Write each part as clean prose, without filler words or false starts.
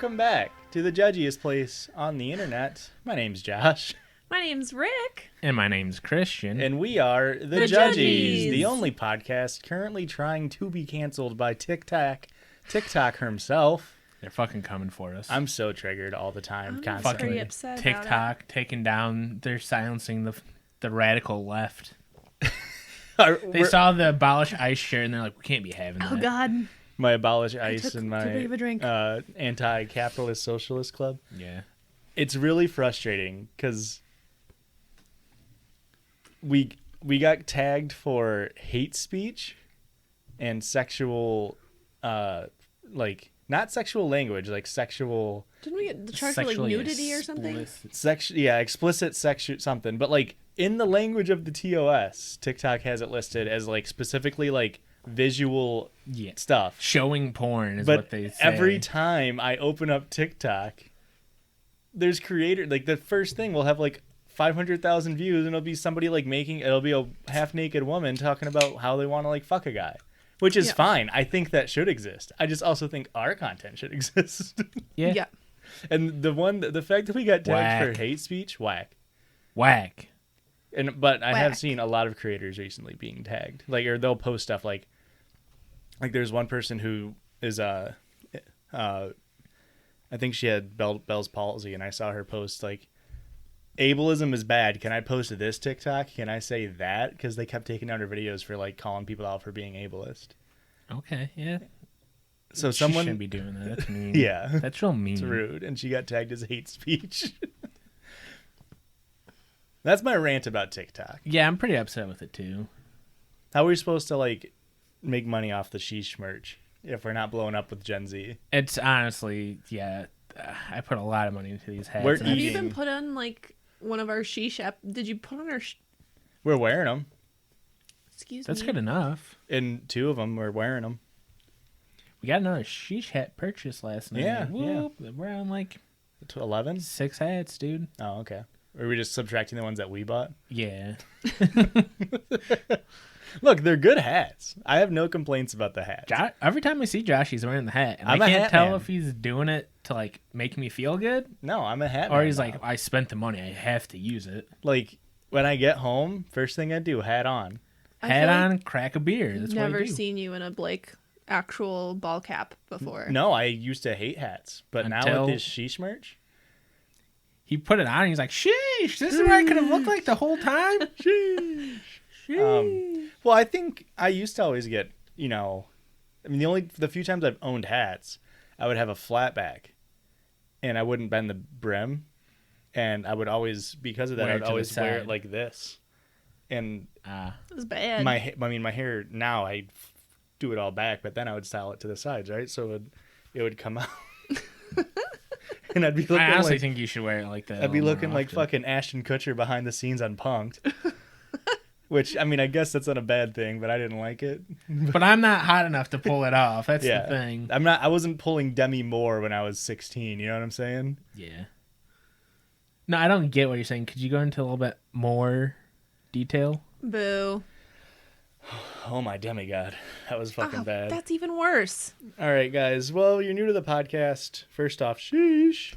Welcome back to the Judgiest place on the internet. My name's Josh. My name's Rick. And my name's Christian. And we are the Judgies, the only podcast currently trying to be canceled by TikTok himself. They're fucking coming for us. I'm so triggered all the time, constantly. Pretty upset TikTok taking down, they're silencing the radical left. They saw the abolish ICE shirt and they're like, we can't be having that. Oh, God. My abolish ICE and my too big of a drink. anti-capitalist socialist club. Yeah. It's really frustrating because we got tagged for hate speech and sexual, not sexual language, like sexual. Didn't we get charged for like nudity or something? Explicit sexual something. But like in the language of the TOS, TikTok has it listed as like specifically like visual stuff. Showing porn is but what they say. Every time I open up TikTok, there's creators, like the first thing will have like 500,000 views and it'll be somebody like it'll be a half naked woman talking about how they want to like fuck a guy, which is fine. I think that should exist. I just also think our content should exist. Yeah. And the fact that we got tagged for hate speech, whack. But I have seen a lot of creators recently being tagged, or they'll post stuff like there's one person who is I think she had Bell's palsy, and I saw her post like, ableism is bad. Can I post this TikTok? Can I say that? Because they kept taking down her videos for like calling people out for being ableist. Okay, yeah. So she someone shouldn't be doing that. That's mean. Yeah, that's real mean. It's rude, and she got tagged as hate speech. That's my rant about TikTok. Yeah, I'm pretty upset with it too. How are we supposed to like make money off the sheesh merch if we're not blowing up with Gen Z? It's honestly, I put a lot of money into these hats. Have you been put on like one of our sheesh did you put on our We're wearing them. Excuse me. That's good enough. And two of them we're wearing them. We got another sheesh hat purchase last night. Yeah. We're on like 11? 6 hats, dude. Oh, okay. Or are we just subtracting the ones that we bought? Yeah. Look, they're good hats. I have no complaints about the hats. Every time I see Josh, he's wearing the hat. And I can't tell if he's doing it to like make me feel good. No, I'm a hat man. Or he's now. like, I spent the money. I have to use it. Like, when I get home, first thing I do, hat on. Hat on, crack a beer. That's never what I do. seen you in a actual ball cap before. No, I used to hate hats. But now with this sheesh merch. He put it on and he's like, sheesh, this is what I could have looked like the whole time. Sheesh. Well, I think I used to always get, the few times I've owned hats, I would have a flat back and I wouldn't bend the brim. And I would always, because of that, I'd always wear it like this. And it was bad. My hair now, I do it all back, but then I would style it to the sides, right? So it would come out. And I'd be looking I honestly think you should wear it like that. I'd be looking like fucking Ashton Kutcher behind the scenes on Punk'd. Which, I guess that's not a bad thing, but I didn't like it. But I'm not hot enough to pull it off. That's the thing. I wasn't pulling Demi Moore when I was 16, you know what I'm saying? Yeah. No, I don't get what you're saying. Could you go into a little bit more detail? Boo. Oh my demigod. That was fucking bad. That's even worse. All right, guys. Well, you're new to the podcast. First off, sheesh.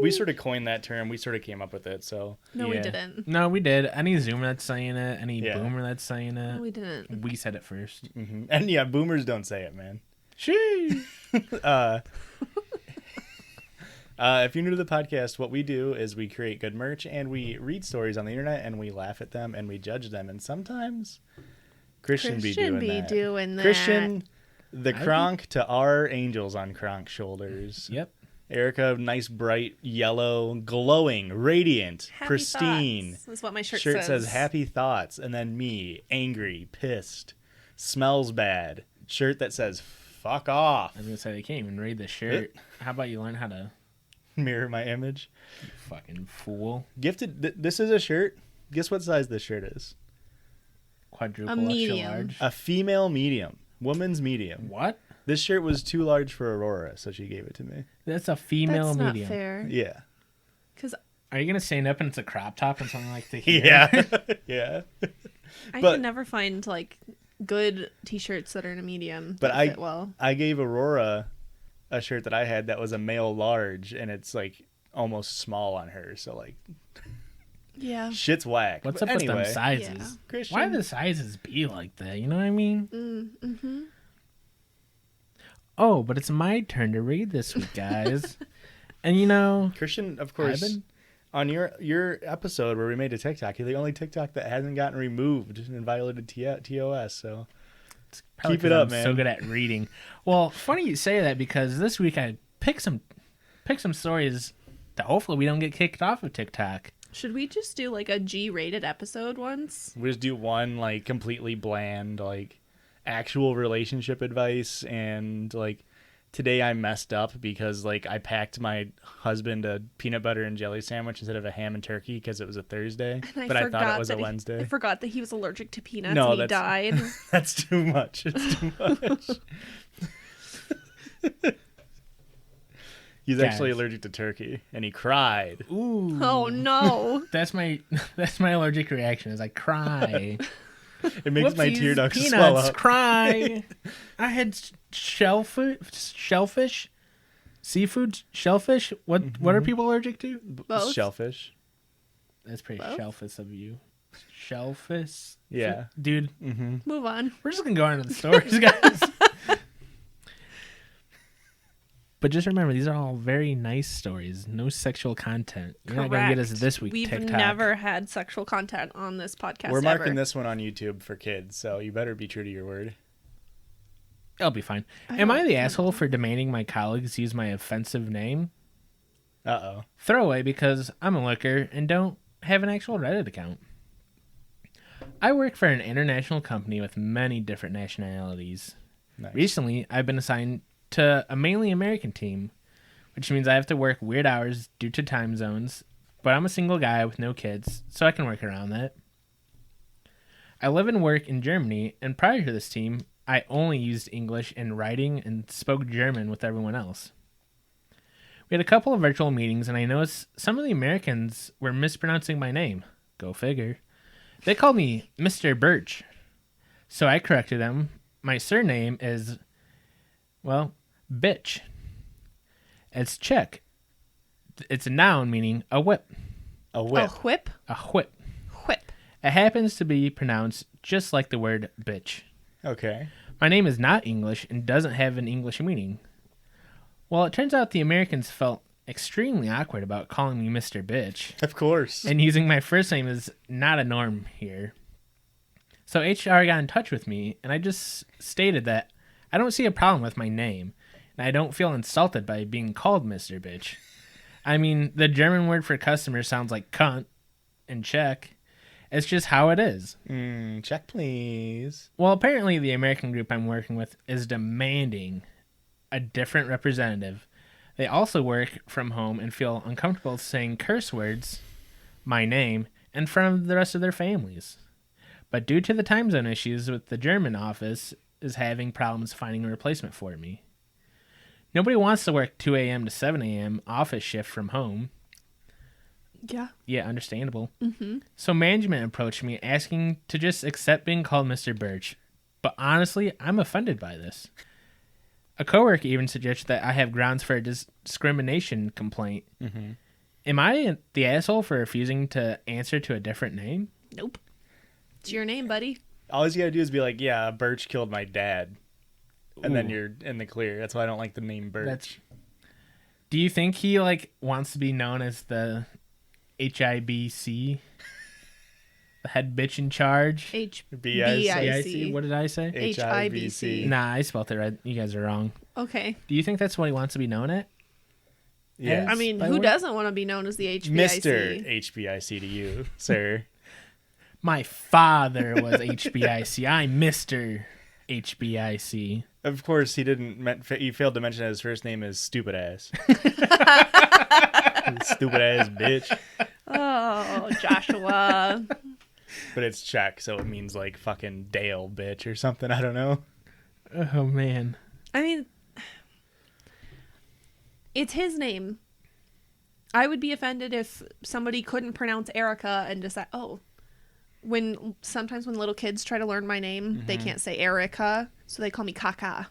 We sort of coined that term. We sort of came up with it, so. No, we didn't. No, we did. Any Zoomer that's saying it, any Boomer that's saying it. No, we didn't. We said it first. Mm-hmm. And yeah, Boomers don't say it, man. Sheesh. If you're new to the podcast, what we do is we create good merch and we read stories on the internet and we laugh at them and we judge them. And sometimes Christian be doing that. Christian, the Kronk to our angels on Kronk's shoulders. Yep. Erika, nice, bright, yellow, glowing, radiant, happy pristine. Thoughts. That's what my shirt says happy thoughts. And then me, angry, pissed, smells bad. Shirt that says fuck off. I was going to say, they can't even read the shirt. How about you learn how to mirror my image? You fucking fool. Gifted. This is a shirt. Guess what size this shirt is? Quadruple a medium. extra large. A female medium. Woman's medium. What? This shirt was too large for Aurora, so she gave it to me. That's a female medium. That's not fair. Yeah. Because are you gonna stand up and it's a crop top and something like that? Yeah. Yeah. I can never find like good t-shirts that are in a medium. But fit well. I gave Aurora a shirt that I had that was a male large, and it's like almost small on her. So like, Yeah. shit's whack. What's But up anyway, with them sizes? Yeah. Christian, Why do the sizes be like that? You know what I mean? Mm-hmm. Oh, but it's my turn to read this week, guys. And you know, Christian, of course, on your episode where we made a TikTok, you're the only TikTok that hasn't gotten removed and violated TOS. So probably keep it 'cause up, I'm man. so good at reading. Well, funny you say that because this week I picked some stories that hopefully we don't get kicked off of TikTok. Should we just do like a G-rated episode once? We just do one like completely bland, like actual relationship advice, and like today I messed up because like I packed my husband a peanut butter and jelly sandwich instead of a ham and turkey because it was a Thursday, but I thought it was a Wednesday. I forgot that he was allergic to peanuts No, and he died. That's too much. It's too much. He's actually allergic to turkey, and he cried. Ooh. Oh no. That's my allergic reaction is I cry. It makes my tear ducts peanuts, swell up. Cry. I had shellfish, seafood, shellfish. What are people allergic to? Both. Shellfish. That's pretty Both? shellfish of you. Shellfish. Yeah. Dude, Move on. we're just gonna go on to the stories, guys. But just remember, these are all very nice stories. No sexual content. You're not gonna get us this week. We've TikTok. never had sexual content on this podcast. We're marking ever. this one on YouTube for kids, so you better be true to your word. I'll be fine. Am I the asshole for demanding my colleagues use my offensive name? Uh-oh. Throwaway because I'm a looker and don't have an actual Reddit account. I work for an international company with many different nationalities. Nice. Recently, I've been assigned to a mainly American team, which means I have to work weird hours due to time zones, but I'm a single guy with no kids, so I can work around that. I live and work in Germany, and prior to this team, I only used English in writing and spoke German with everyone else. We had a couple of virtual meetings, and I noticed some of the Americans were mispronouncing my name. Go figure. They called me Mr. Birch, so I corrected them. My surname is, well, bitch. It's Czech. It's a noun meaning a whip. A whip. A whip? A whip. Whip. It happens to be pronounced just like the word bitch. Okay. My name is not English and doesn't have an English meaning. Well, it turns out the Americans felt extremely awkward about calling me Mr. Bitch. Of course. And using my first name is not a norm here. So HR got in touch with me, and I just stated that I don't see a problem with my name, and I don't feel insulted by being called Mr. Bitch. I mean, the German word for customer sounds like cunt in Czech. It's just how it is. Check, please. Well, apparently the American group I'm working with is demanding a different representative. They also work from home and feel uncomfortable saying curse words, my name, in front of the rest of their families. But due to the time zone issues with the German office is having problems finding a replacement for me. Nobody wants to work 2 a.m. to 7 a.m. office shift from home. Yeah. Yeah, understandable. Mm-hmm. So management approached me asking to just accept being called Mr. Birch. But honestly, I'm offended by this. A coworker even suggested that I have grounds for a discrimination complaint. Mm-hmm. Am I the asshole for refusing to answer to a different name? Nope. It's your name, buddy. All you gotta do is be like, yeah, Birch killed my dad. And then Ooh. you're in the clear. That's why I don't like the name Birch. Do you think he wants to be known as the HIBC? The head bitch in charge? BIC. What did I say? HIBC. Nah, I spelled it right. You guys are wrong. Okay. Do you think that's what he wants to be known at? Yeah. I mean, By who what? doesn't want to be known as the HBIC? Mr. HBIC to you, sir. My father was HBIC. I'm Mr. HBIC. Of course, he failed to mention that his first name is Stupid Ass. Stupid ass bitch. Oh, Joshua. But it's Czech, so it means like fucking Dale bitch or something. I don't know. Oh, man. I mean, it's his name. I would be offended if somebody couldn't pronounce Erika and decide, sometimes when little kids try to learn my name, they can't say Erika, so they call me Kaka.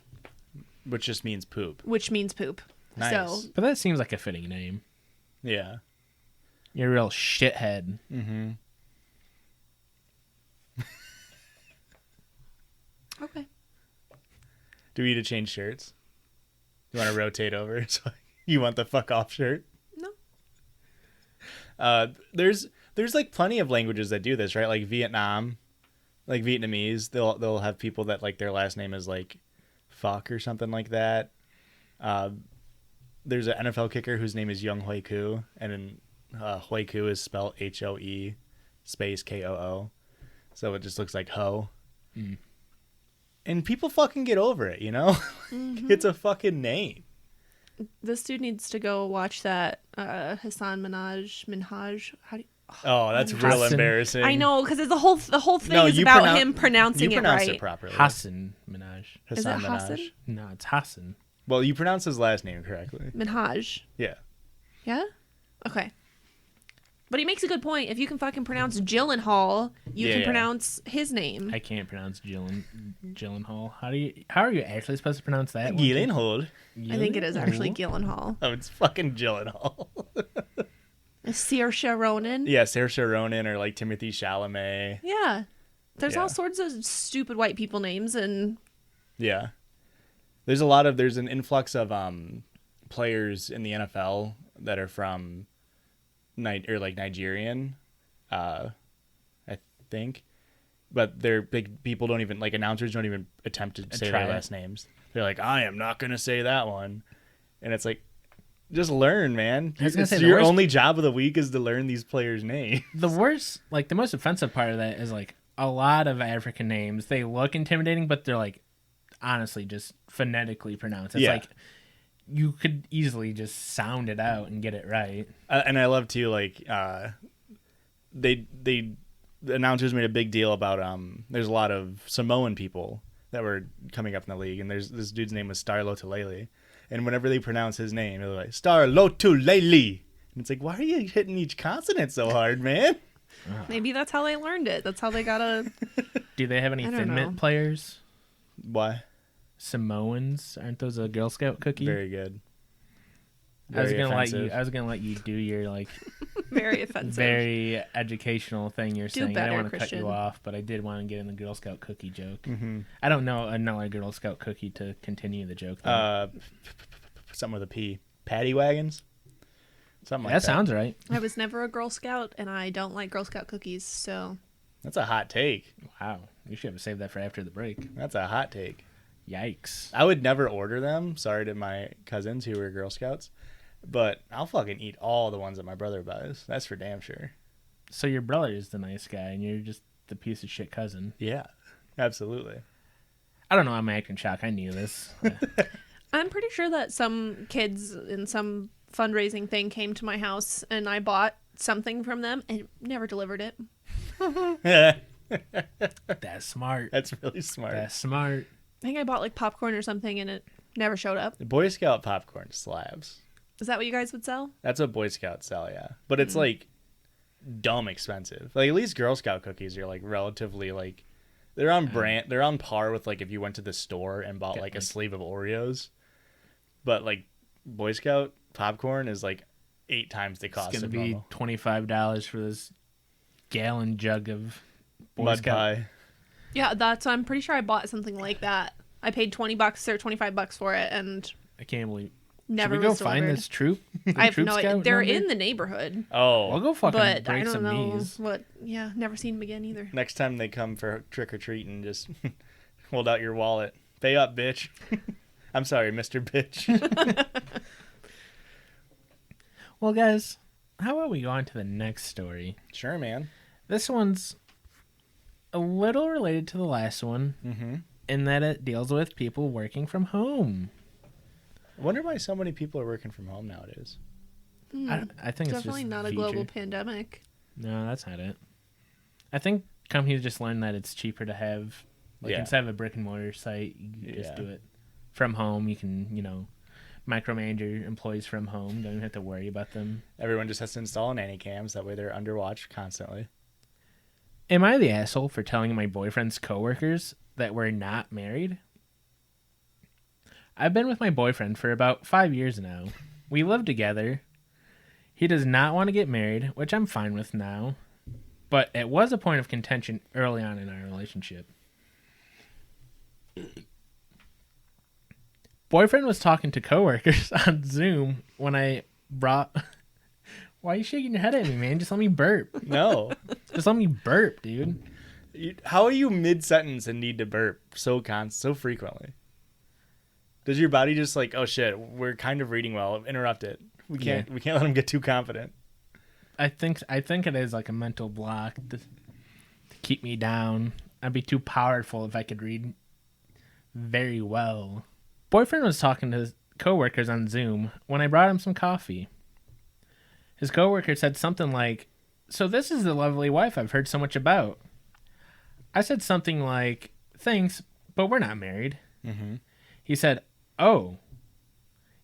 which just means poop. which means poop. Nice. So But that seems like a fitting name. Yeah. You're a real shithead. Mm-hmm. okay. Do we need to change shirts? You want to rotate over? So you want the fuck off shirt? No. There's like plenty of languages that do this, right? Like Vietnam, like Vietnamese, they'll have people that like their last name is like fuck or something like that. There's an NFL kicker whose name is Young Hoi Koo, and Hoi Koo is spelled HOE space KOO, so it just looks like ho. Mm. Mm-hmm. And people fucking get over it, you know? It's a fucking name. This dude needs to go watch that Hassan Minhaj. How do you... Oh, that's real Hassan. embarrassing. I know, because the whole thing No, is you about pronoun- him pronouncing You it pronounced right. it properly. Hassan Minaj. Is it Hassan Minhaj. Hassan? No, it's Hassan. Well, you pronounce his last name correctly. Minhaj. Yeah. Yeah? Okay. But he makes a good point. If you can fucking pronounce Gyllenhaal, you Yeah, can yeah. pronounce his name. I can't pronounce Gyllenhaal. How are you actually supposed to pronounce that? one? Gyllenhaal. I think it is actually Gyllenhaal? Gyllenhaal. Oh, it's fucking Gyllenhaal. Saoirse Ronan. Yeah, Saoirse Ronan or like Timothy Chalamet. Yeah. There's Yeah. all sorts of stupid white people names, and Yeah. There's an influx of players in the NFL that are from Nigerian, I think. But they're big people don't even like announcers don't even attempt to say their try it. last names. They're like, I am not gonna say that one. And it's like, just learn, man. I was gonna It's say, the your worst- only job of the week is to learn these players' names. The worst, like the most offensive part of that is like a lot of African names. They look intimidating, but they're like honestly just phonetically pronounced. It's Yeah. like you could easily just sound it out and get it right. And I love too, like the announcers made a big deal about there's a lot of Samoan people that were coming up in the league, and there's this dude's name was Star Lotulelei, and whenever they pronounce his name, they're like Star Lotulelei, and it's like, why are you hitting each consonant so hard, man? maybe that's how they learned it. That's how they got a... Do they have any I don't Thin know. Mint players? Why? Samoans, aren't those a Girl Scout cookie? Very good. I was Very gonna offensive. let you do your like Very offensive. very educational thing you're Do saying. I better, don't want to cut Christian. you off, but I did want to get in the Girl Scout cookie joke. Mm-hmm. I don't know another Girl Scout cookie to continue the joke. though. Something with a P. Paddy wagons. Something like That that. sounds right. I was never a Girl Scout, and I don't like Girl Scout cookies, so... That's a hot take. Wow, you should have saved that for after the break. That's a hot take. Yikes! I would never order them. Sorry to my cousins who were Girl Scouts, but I'll fucking eat all the ones that my brother buys. That's for damn sure. So your brother is the nice guy, and you're just the piece of shit cousin. Yeah, absolutely. I don't know. I'm acting shock. I knew this. I'm pretty sure that some kids in some fundraising thing came to my house, and I bought something from them and never delivered it. That's smart. That's really smart. That's smart. I think I bought like popcorn or something, and it never showed up. The Boy Scout popcorn slabs. Is that what you guys would sell? That's what Boy Scouts sell, yeah. But it's like dumb expensive. Like at least Girl Scout cookies are like relatively like they're on brand. They're on par with like if you went to the store and bought like a sleeve of Oreos. But like Boy Scout popcorn is like 8 times the cost It's gonna of be normal. $25 for this gallon jug of Boy Mud Scout. pie. Yeah, I'm pretty sure I bought something like that. I paid $20 or $25 for it, and I can't believe. never Should we go was find delivered. this troop? The I have troop no idea. scout They're number? in the neighborhood, Oh, We'll go fucking but I break don't some know knees. what. Yeah, never seen them again either. next time they come for trick or treating, just hold out your wallet. Pay up, bitch. I'm sorry, Mr. Bitch. Well, guys, how about we go on to the next story? Sure, man. This one's a little related to the last one Mm-hmm. in that it deals with people working from home. I wonder why so many people are working from home nowadays. I think it's Definitely just not a feature. global pandemic. No, that's not it. I think companies just learned that it's cheaper to have, like, Yeah. instead of a brick and mortar site, you can just Yeah. do it from home. You can, micromanage your employees from home. Don't even have to worry about them. Everyone just has to install nanny cams. That way they're under watch constantly. Am I the asshole for telling my boyfriend's coworkers that we're not married? I've been with my boyfriend for about 5 years now. We live together. He does not want to get married, which I'm fine with now. But it was a point of contention early on in our relationship. Boyfriend was talking to coworkers on Zoom when I brought... Why are you shaking your head at me, man? Just let me burp. No. Just let me burp, dude. How are you mid-sentence and need to burp so frequently? Does your body just like, oh shit, we're kind of reading well, interrupt it. We can't let him get too confident. I think it is like a mental block to keep me down. I'd be too powerful if I could read very well. Boyfriend was talking to his coworkers on Zoom when I brought him some coffee. His coworker said something like, "So this is the lovely wife I've heard so much about." I said something like, "Thanks, but we're not married." Mm-hmm. He said, "Oh,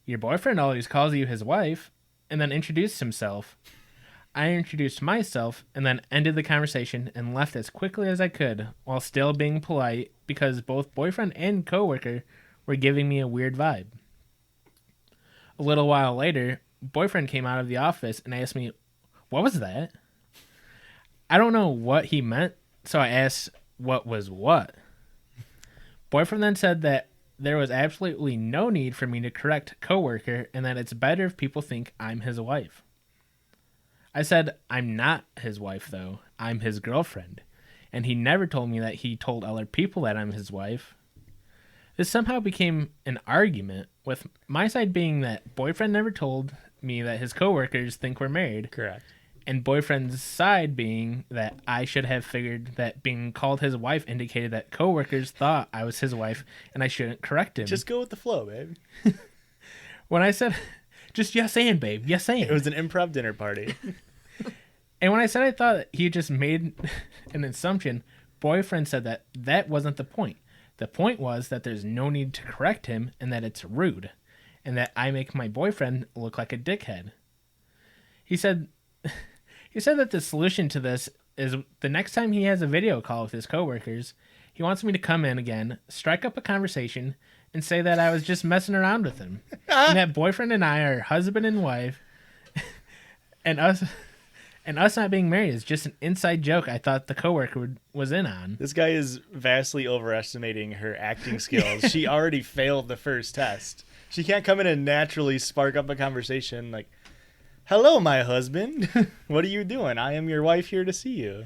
your boyfriend always calls you his wife," and then introduced himself. I introduced myself and then ended the conversation and left as quickly as I could while still being polite because both boyfriend and coworker were giving me a weird vibe. A little while later, boyfriend came out of the office and asked me, "What was that?" I don't know what he meant, so I asked what was what. Boyfriend then said that there was absolutely no need for me to correct coworker and that it's better if people think I'm his wife. I said, "I'm not his wife, though. I'm his girlfriend." And he never told me that he told other people that I'm his wife. This somehow became an argument, with my side being that boyfriend never told me that his coworkers think we're married. Correct. And boyfriend's side being that I should have figured that being called his wife indicated that coworkers thought I was his wife and I shouldn't correct him. Just go with the flow, babe. When I said, "Just yes and, babe, yes and." It was an improv dinner party. And when I said I thought he just made an assumption, boyfriend said that that wasn't the point. The point was that there's no need to correct him and that it's rude and that I make my boyfriend look like a dickhead. He said that the solution to this is the next time he has a video call with his coworkers, he wants me to come in again, strike up a conversation, and say that I was just messing around with him. And that boyfriend and I are husband and wife, and us not being married is just an inside joke I thought the coworker was in on. This guy is vastly overestimating her acting skills. She already failed the first test. She can't come in and naturally spark up a conversation like, "Hello, my husband. What are you doing? I am your wife here to see you."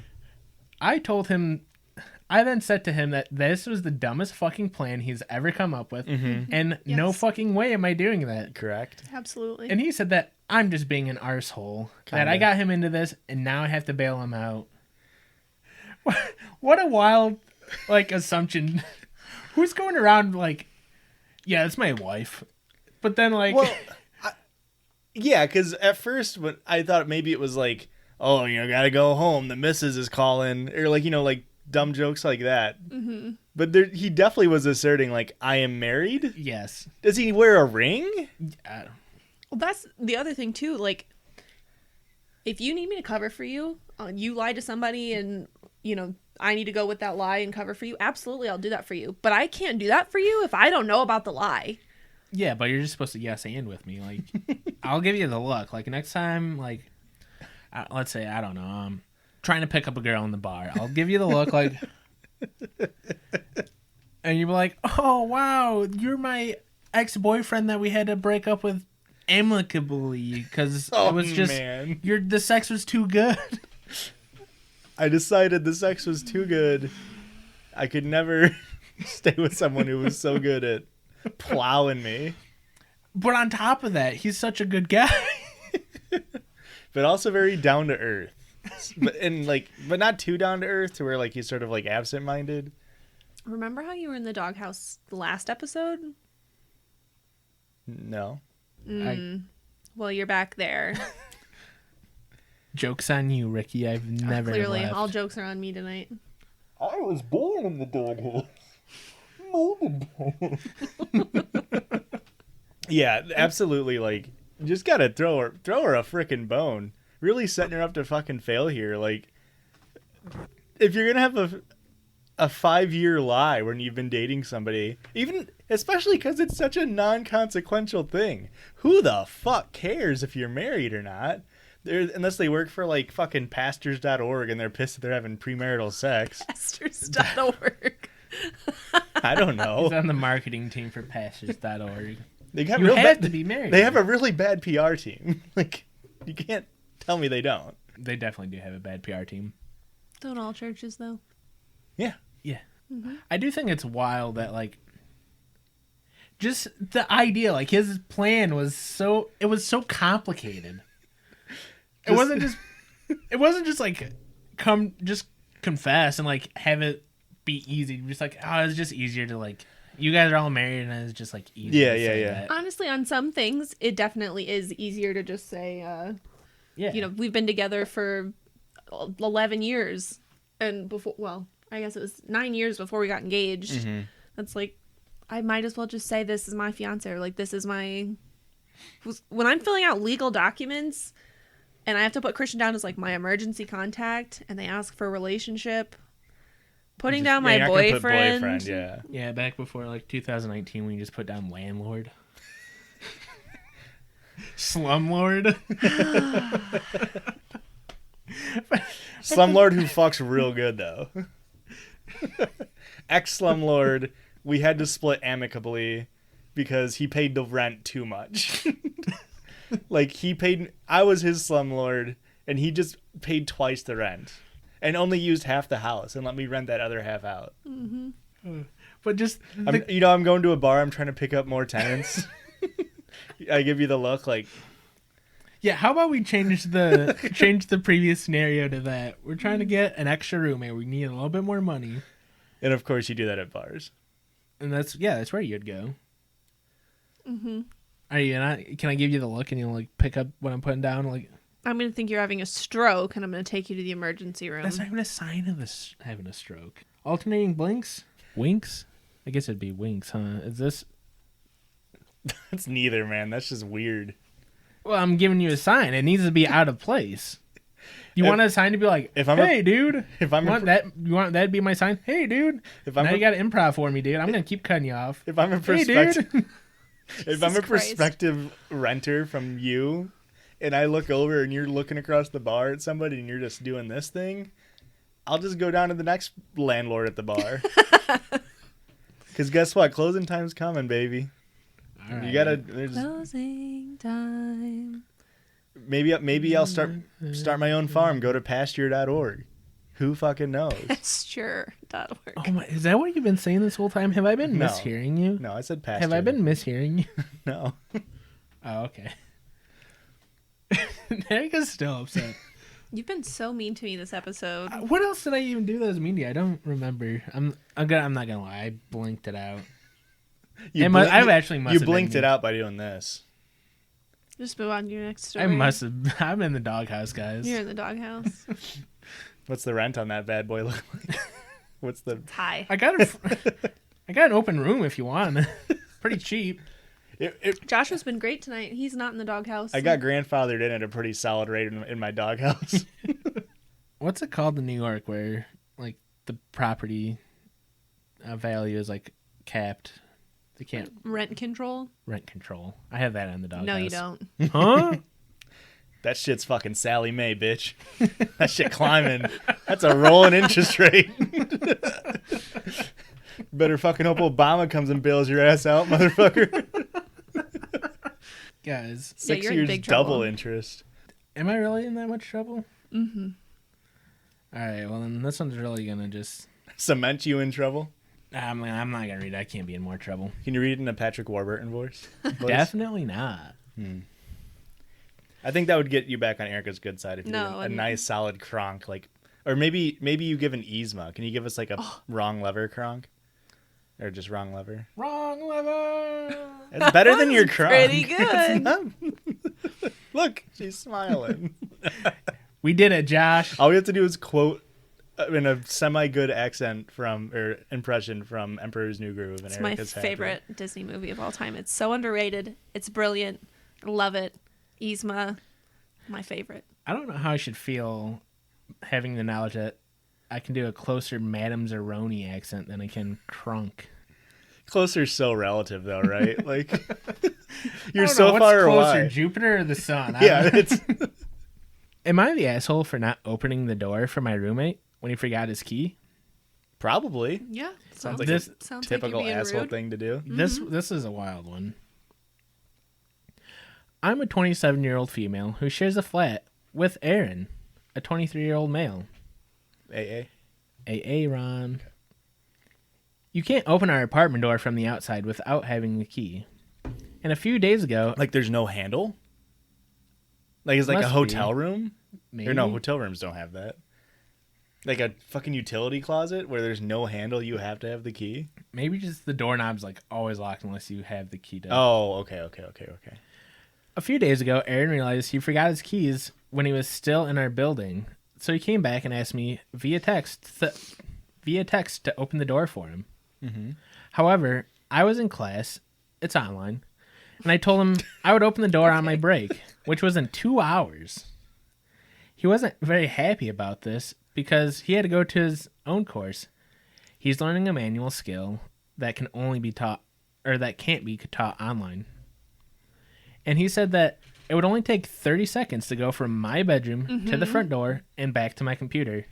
I then said to him that this was the dumbest fucking plan he's ever come up with, and no fucking way am I doing that. Correct. Absolutely. And he said that I'm just being an arsehole, that I got him into this, and now I have to bail him out. What a wild, assumption. Who's going around yeah, it's my wife. But then, Well, yeah, because at first when I thought maybe it was like, oh, gotta go home, the missus is calling, or dumb jokes like that. Mm-hmm. But he definitely was asserting, I am married? Yes. Does he wear a ring? Well, that's the other thing, too. If you need me to cover for you, you lie to somebody and, I need to go with that lie and cover for you, absolutely, I'll do that for you. But I can't do that for you if I don't know about the lie. Yeah, but you're just supposed to yes and with me. I'll give you the look. Next time, let's say, I don't know, trying to pick up a girl in the bar. I'll give you the look, and you'll be like, "Oh, wow, you're my ex-boyfriend that we had to break up with amicably because it was just, man. the sex was too good." I decided the sex was too good. I could never stay with someone who was so good at plowing me. But on top of that, he's such a good guy. But also very down to earth. But not too down to earth to where he's sort of absent-minded. Remember how you were in the doghouse the last episode? No. Well, you're back there. Joke's on you, Ricky. I've never Clearly, left. all jokes are on me tonight. I was born in the doghouse. Yeah, absolutely. Just gotta throw her a frickin' bone. Really setting her up to fucking fail here. If you're gonna have a 5-year lie when you've been dating somebody, even especially because it's such a non-consequential thing. Who the fuck cares if you're married or not? Unless they work for like fucking pastors.org and they're pissed that they're having premarital sex. Pastors.org. I don't know. He's on the marketing team for pastors.org. They got You real have bad, to be married. They have a really bad PR team. Like, you can't tell me they don't. They definitely do have a bad PR team. Don't all churches, though? Yeah. Yeah. Mm-hmm. I do think it's wild that, like, just the idea, like, his plan was so complicated. It wasn't just like, just confess and, like, have it be easy. Just like, it's just easier to, like, you guys are all married and it's just, like, easy. Yeah. That. Honestly, on some things, it definitely is easier to just say, we've been together for 11 years. And I guess it was 9 years before we got engaged. Mm-hmm. That's like, I might as well just say this is my fiance, or like this is my. When I'm filling out legal documents, and I have to put Christian down as like my emergency contact, and they ask for a relationship, putting down my boyfriend. Yeah. Yeah, back before like 2019, when you just put down landlord, slumlord. Slumlord who fucks real good though. Ex-slumlord, we had to split amicably because he paid the rent too much. Like, I was his slumlord, and he just paid twice the rent. And only used half the house and let me rent that other half out. Mm-hmm. But just... I'm going to a bar, I'm trying to pick up more tenants. I give you the look like... Yeah, how about we change the previous scenario to that? We're trying to get an extra roommate. We need a little bit more money. And of course you do that at bars. And that's where you'd go. Mm-hmm. Are you not? Can I give you the look and you'll like pick up what I'm putting down? Like, I'm gonna think you're having a stroke, and I'm gonna take you to the emergency room. that's not even a sign of having a stroke. Alternating blinks, winks. I guess it'd be winks, huh? Is this? That's neither, man. That's just weird. Well, I'm giving you a sign. It needs to be out of place. You want a sign to be like, "Hey, dude." If I'm you want that to be my sign? Hey, dude. If you got to improv for me, dude. I'm gonna keep cutting you off. If I'm a prospective, hey, if I'm a Christ. prospective renter from you, and I look over and you're looking across the bar at somebody and you're just doing this thing, I'll just go down to the next landlord at the bar. Because guess what? Closing time's coming, baby. all right. You gotta. Closing time. Maybe I'll start my own farm. Go to pasture.org. Who fucking knows? Sure.org. Oh my! Is that what you've been saying this whole time? Have I been No. mishearing you? No, I said pasture. Have I been mishearing you? No. Oh, okay. Erika's still upset. You've been so mean to me this episode. What else did I even do that was mean to you? I don't remember. I'm not gonna lie. I blinked it out. I've actually must You have blinked been it out by doing this. Just move on to your next story. I must have. I'm in the doghouse, guys. You're in the doghouse. What's the rent on that bad boy look like? What's the... It's high. I got an open room if you want. Pretty cheap. Josh has been great tonight. He's not in the doghouse. I got grandfathered in at a pretty solid rate in my doghouse. What's it called in New York where like the property value is like capped? They can't Rent control? rent control. I have that on the doghouse. No, you don't. Huh? That shit's fucking Sally Mae, bitch. That shit climbing. That's a rolling interest rate. Better fucking hope Obama comes and bails your ass out, motherfucker. Guys, 6 you're in years big trouble. double interest. am I really in that much trouble? Mm-hmm. All right, well then this one's really gonna just. Cement you in trouble. I'm not gonna read it. I can't be in more trouble. Can you read it in a Patrick Warburton voice? Definitely not. I think that would get you back on Erika's good side if you No, did a nice solid cronk, like, or maybe you give an Yzma. Can you give us like a wrong lever cronk, or just wrong lever? Wrong lever. It's better than your cronk. Pretty good. Look, she's smiling. We did it, Josh. All we have to do is quote in a semi-good accent or impression from Emperor's New Groove. And It's my Erika's happy. favorite Disney movie of all time. It's so underrated. It's brilliant. I love it. Yzma, my favorite. I don't know how I should feel having the knowledge that I can do a closer Madame Zeroni accent than I can Crunk. Closer's so relative, though, right? Like, you're I don't so know, what's far closer, away. Jupiter or the sun? Yeah, it's Am I the asshole for not opening the door for my roommate when he forgot his key? probably Yeah. sounds like This- a sounds typical like you're being asshole rude. thing to do. This is a wild one. I'm a 27-year-old female who shares a flat with Aaron, a 23-year-old male. AA. Ron. You can't open our apartment door from the outside without having the key. And a few days ago, Like, there's no handle. Like, it's like Must a be. hotel room. maybe, Or no, hotel rooms don't have that. Like a fucking utility closet where there's no handle, you have to have the key. maybe just the doorknob's like always locked unless you have the key to. Oh, okay. A few days ago, Aaron realized he forgot his keys when he was still in our building, so he came back and asked me via text to open the door for him. Mm-hmm. However, I was in class, it's online, and I told him I would open the door on my break, which was in 2 hours. He wasn't very happy about this because he had to go to his own course. He's learning a manual skill that can only be taught, or that can't be taught online. And he said that it would only take 30 seconds to go from my bedroom to the front door and back to my computer.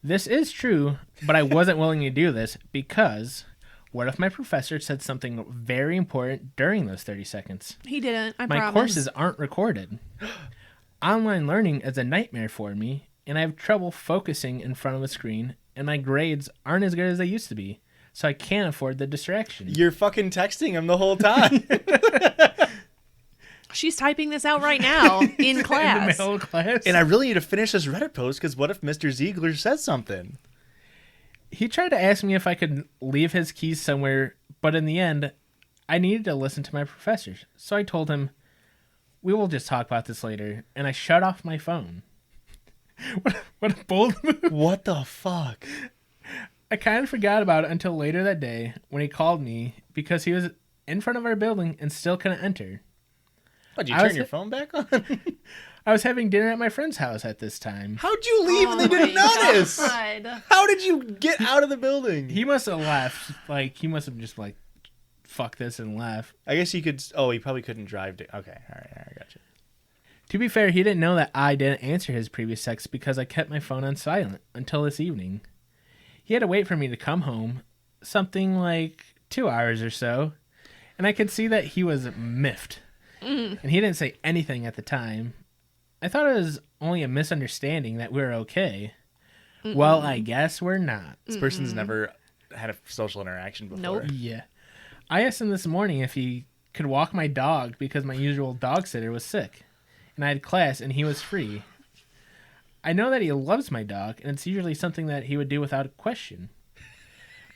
This is true, but I wasn't willing to do this because what if my professor said something very important during those 30 seconds? He didn't. I My promise. courses aren't recorded. Online learning is a nightmare for me, and I have trouble focusing in front of a screen, and my grades aren't as good as they used to be, so I can't afford the distraction. You're fucking texting him the whole time. She's typing this out right now in In the class. middle of class. And I really need to finish this Reddit post because what if Mr. Ziegler says something? He tried to ask me if I could leave his keys somewhere, but in the end, I needed to listen to my professor. So I told him, we will just talk about this later, and I shut off my phone. What a bold move. What the fuck? I kind of forgot about it until later that day when he called me because he was in front of our building and still couldn't enter. What'd you I turn was- your phone back on? I was having dinner at my friend's house at this time. How'd you leave and they Oh didn't my notice? God. How did you get out of the building? He must have left. Like, he must have just, like, fuck this and left. I guess you could. Oh, he probably couldn't drive. Okay, all right, I got you. To be fair, he didn't know that I didn't answer his previous text because I kept my phone on silent until this evening. He had to wait for me to come home, something like 2 hours or so, and I could see that he was miffed. And he didn't say anything at the time. I thought it was only a misunderstanding that we were okay. Well, I guess we're not. This person's never had a social interaction before. Nope. Yeah. I asked him this morning if he could walk my dog because my usual dog sitter was sick. And I had class and he was free. I know that he loves my dog and it's usually something that he would do without a question.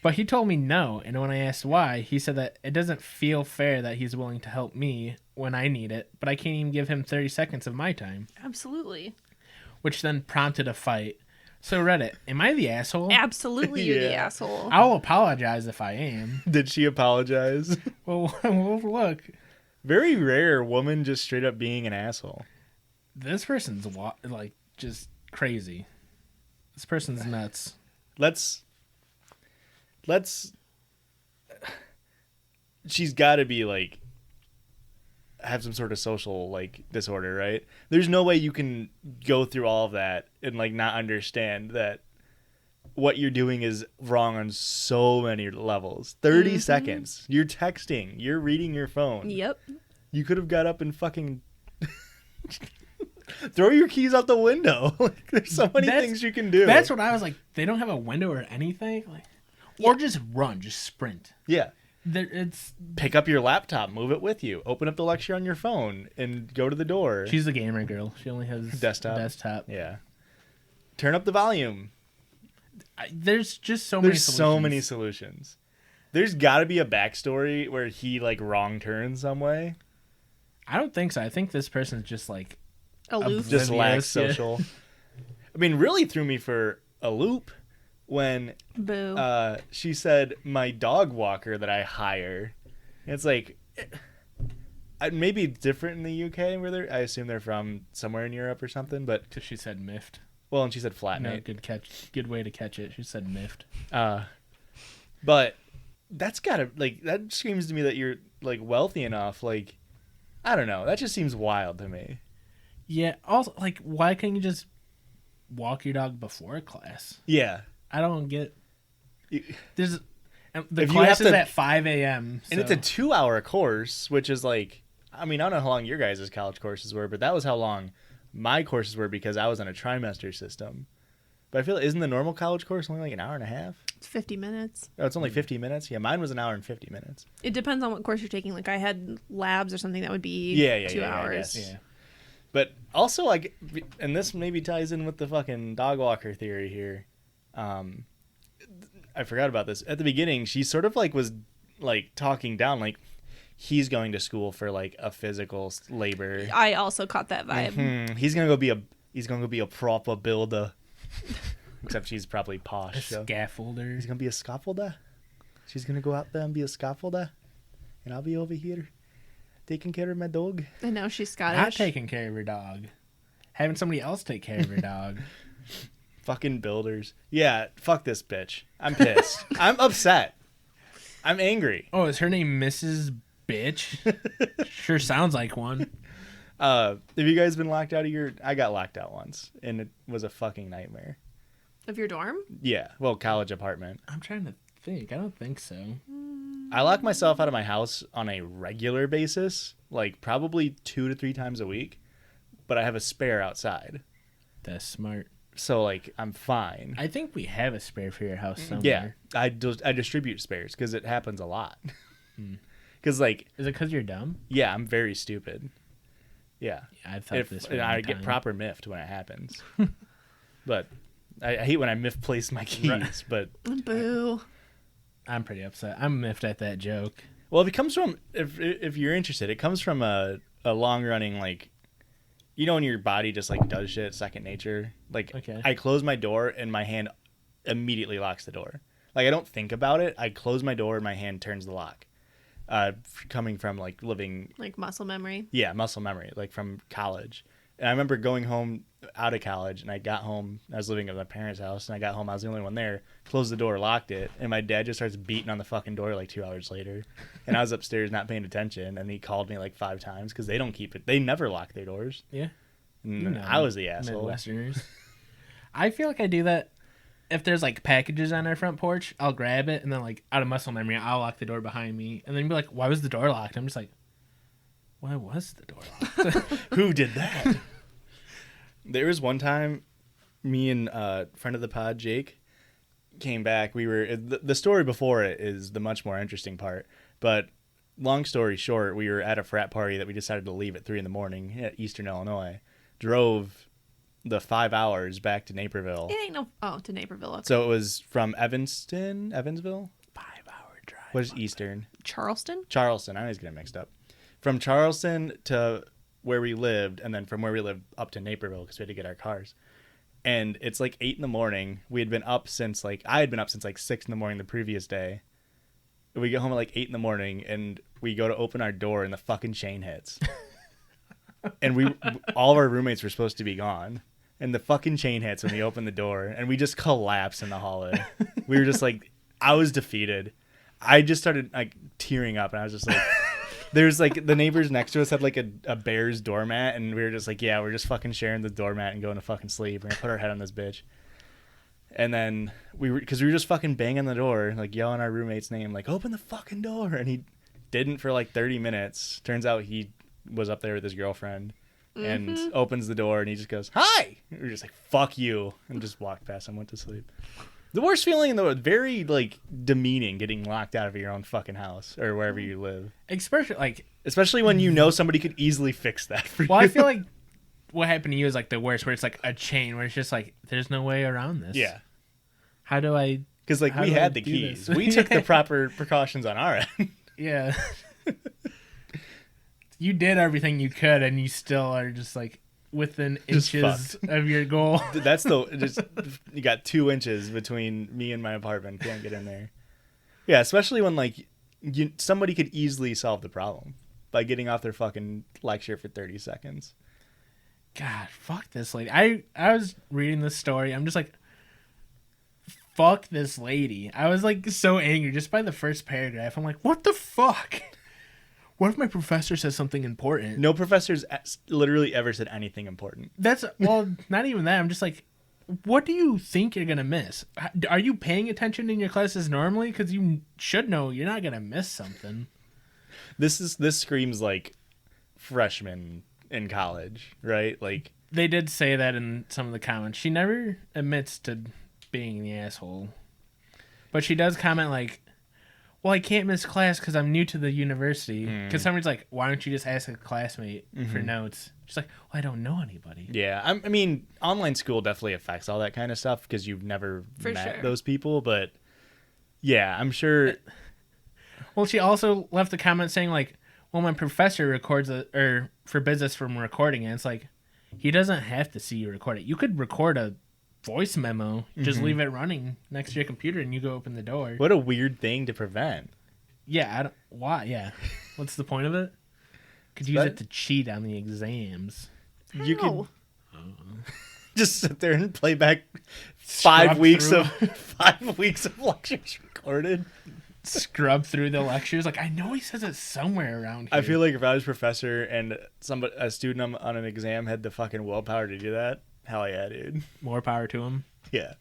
But he told me no, and when I asked why, he said that it doesn't feel fair that he's willing to help me when I need it, but I can't even give him 30 seconds of my time, Absolutely. which then prompted a fight. So Reddit, am I the asshole? Absolutely, you're the Yeah. asshole. I'll apologize if I am. Did she apologize? Well, we'll look. Very rare woman just straight up being an asshole. This person's like just crazy. This person's nuts. Let's. She's got to be like have some sort of social like disorder, right? There's no way you can go through all of that and like not understand that what you're doing is wrong on so many levels. 30 seconds. You're texting. You're reading your phone. Yep. You could have got up and fucking throw your keys out the window. Like, there's so many things you can do. That's what I was like. They don't have a window or anything, like, or just run, just sprint. Yeah. It's Pick up your laptop, move it with you, open up the lecture on your phone, and go to the door. she's the gamer girl. She only has Desktop. Yeah. Turn up the volume. There's just so many. There's Solutions. so many solutions. There's got to be a backstory where he like wrong turned some way. I don't think so. I think this person's just like Aloof. Just lacks Yeah. social. I mean, really threw me for a loop when Boo. she said my dog walker that I hire. It's like maybe it's different in the UK where I assume they're from somewhere in Europe or something, but because she said miffed. Well, and she said flat No, mate. good catch. Good way to catch it. She said miffed. But that's gotta, like, that screams to me that you're, like, wealthy enough. Like, I don't know. That just seems wild to me. Yeah. Also, like, why can't you just walk your dog before class? Yeah. I don't get. There's the If you class have is to- at 5 a.m. And it's a 2-hour course, which is like, I mean, I don't know how long your guys' college courses were, but that was how long my courses were because I was on a trimester system. But I feel, isn't the normal college course only like an hour and a half? It's 50 minutes. Oh, it's only 50 minutes? Yeah, mine was an hour and 50 minutes. It depends on what course you're taking. Like I had labs or something that would be 2 I hours. guess. Yeah. But also, and this maybe ties in with the fucking dog walker theory here. I forgot about this. At the beginning, she sort of like was like talking down, like he's going to school for like a physical labor. I also caught that vibe. He's gonna go be a proper builder. Except she's probably posh. A So. scaffolder. He's gonna be a scaffolder. She's gonna go out there and be a scaffolder, and I'll be over here taking care of my dog. I know she's Not Scottish. taking care of your dog. Having somebody else take care of your dog. Fucking builders. Yeah, fuck this bitch. I'm pissed. I'm upset. I'm angry. Oh, is her name Mrs. Bitch? Sure sounds like one. Have you guys been locked out of your... I got locked out once, and it was a fucking nightmare. Of your dorm? Yeah, well, college apartment. I'm trying to think. I don't think so. I lock myself out of my house on a regular basis, like probably 2 to 3 times a week, but I have a spare outside. That's smart. So, like, I'm fine. I think we have a spare for your house somewhere. Yeah, I distribute spares because it happens a lot. Because, like, Is it because you're dumb? yeah, I'm very stupid. Yeah. Yeah, I've thought this for a And long I get time. proper miffed when it happens. But I hate when I misplace my keys. But, Boo. I'm pretty upset. I'm miffed at that joke. well, if it comes from, if you're interested, it comes from a long running, like, you know when your body just, like, does shit, second nature? Like, Okay. I close my door and my hand immediately locks the door. Like, I don't think about it. I close my door and my hand turns the lock. Coming from, like, living... Like muscle memory. Yeah, muscle memory, like, from college. And I remember going home out of college, and I got home. I was living at my parents' house, and I got home. I was the only one there. Closed the door, locked it, and my dad just starts beating on the fucking door like 2 hours later. And I was upstairs not paying attention, and he called me like 5 times because they don't keep it. They never lock their doors. Yeah. And You know, I was the asshole. Midwesterners. I feel like I do that. If there's like packages on our front porch, I'll grab it and then like out of muscle memory, I'll lock the door behind me and then be like, "Why was the door locked?" I'm just like, "Why was the door locked?" Who did that? There was one time, me and friend of the pod, Jake, came back. We were the story before it is the much more interesting part. But long story short, we were at a frat party that we decided to leave at 3 in.the morning at Eastern Illinois. Drove the 5 hours back to Naperville. It ain't no. Oh, to Naperville. Okay. So it was from Evansville. 5-hour drive. What is Eastern? Charleston. Charleston. I always get it mixed up. From Charleston to where we lived, and then from where we lived up to Naperville because we had to get our cars. And it's like 8 in.the morning. We had been up since I had been up since like 6 in.the morning the previous day. We get home at like 8 in.the morning, and we go to open our door, and the fucking chain hits. And all of our roommates were supposed to be gone. And the fucking chain hits when we open the door, and we just collapse in the hallway. We were just like, I was defeated. I just started like tearing up, and I was just like, there's like the neighbors next to us had like a bear's doormat, and we were just like, yeah, we're just fucking sharing the doormat and going to fucking sleep. We're gonna put our head on this bitch. And then because we were just fucking banging the door, like yelling our roommate's name, like, open the fucking door. And he didn't for like 30 minutes. Turns out he was up there with his girlfriend. And opens the door, and he just goes, "Hi!" And we're just like, "Fuck you," and just walked past and went to sleep. The worst feeling in the world, very like demeaning, getting locked out of your own fucking house or wherever you live. Especially When you know somebody could easily fix that for you. well, I feel like what happened to you is like the worst, where it's like a chain, where it's just like there's no way around this. Yeah, How do I? because like How we do I had the do keys, this? we took the proper precautions on our end. Yeah. You did everything you could, and you still are just like within Just inches of your goal. That's you got 2 inches between me and my apartment. Can't get in there. Yeah, especially when like somebody could easily solve the problem by getting off their fucking lecture for 30 seconds. God, fuck this lady. I was reading this story. I'm just like, fuck this lady. I was like so angry just by the first paragraph. I'm like, what the fuck? What if my professor says something important? No professors literally ever said anything important. That's, well, not even that. I'm just like, what do you think you're going to miss? Are you paying attention in your classes normally? Because you should know you're not going to miss something. This screams like freshman in college, right? Like, they did say that in some of the comments. She never admits to being the asshole. But she does comment like, well, I can't miss class because I'm new to the university. Because somebody's like, why don't you just ask a classmate for notes? She's like, well, I don't know anybody. Yeah, I mean, online school definitely affects all that kind of stuff because you've never met those people. But yeah, I'm sure. Well, she also left a comment saying like, well, my professor records or forbids us from recording it. It's like, he doesn't have to see you record it. You could record a voice memo, just leave it running next to your computer and you go open the door. What a weird thing to prevent. Yeah, why? Yeah. What's the point of it? Could use it to cheat on the exams. You could just sit there and play back 5 weeks of 5 weeks of lectures recorded. Scrub through the lectures. Like, I know he says it somewhere around here. I feel like if I was professor and a student on an exam had the fucking willpower to do that, hell yeah, dude. More power to him. Yeah.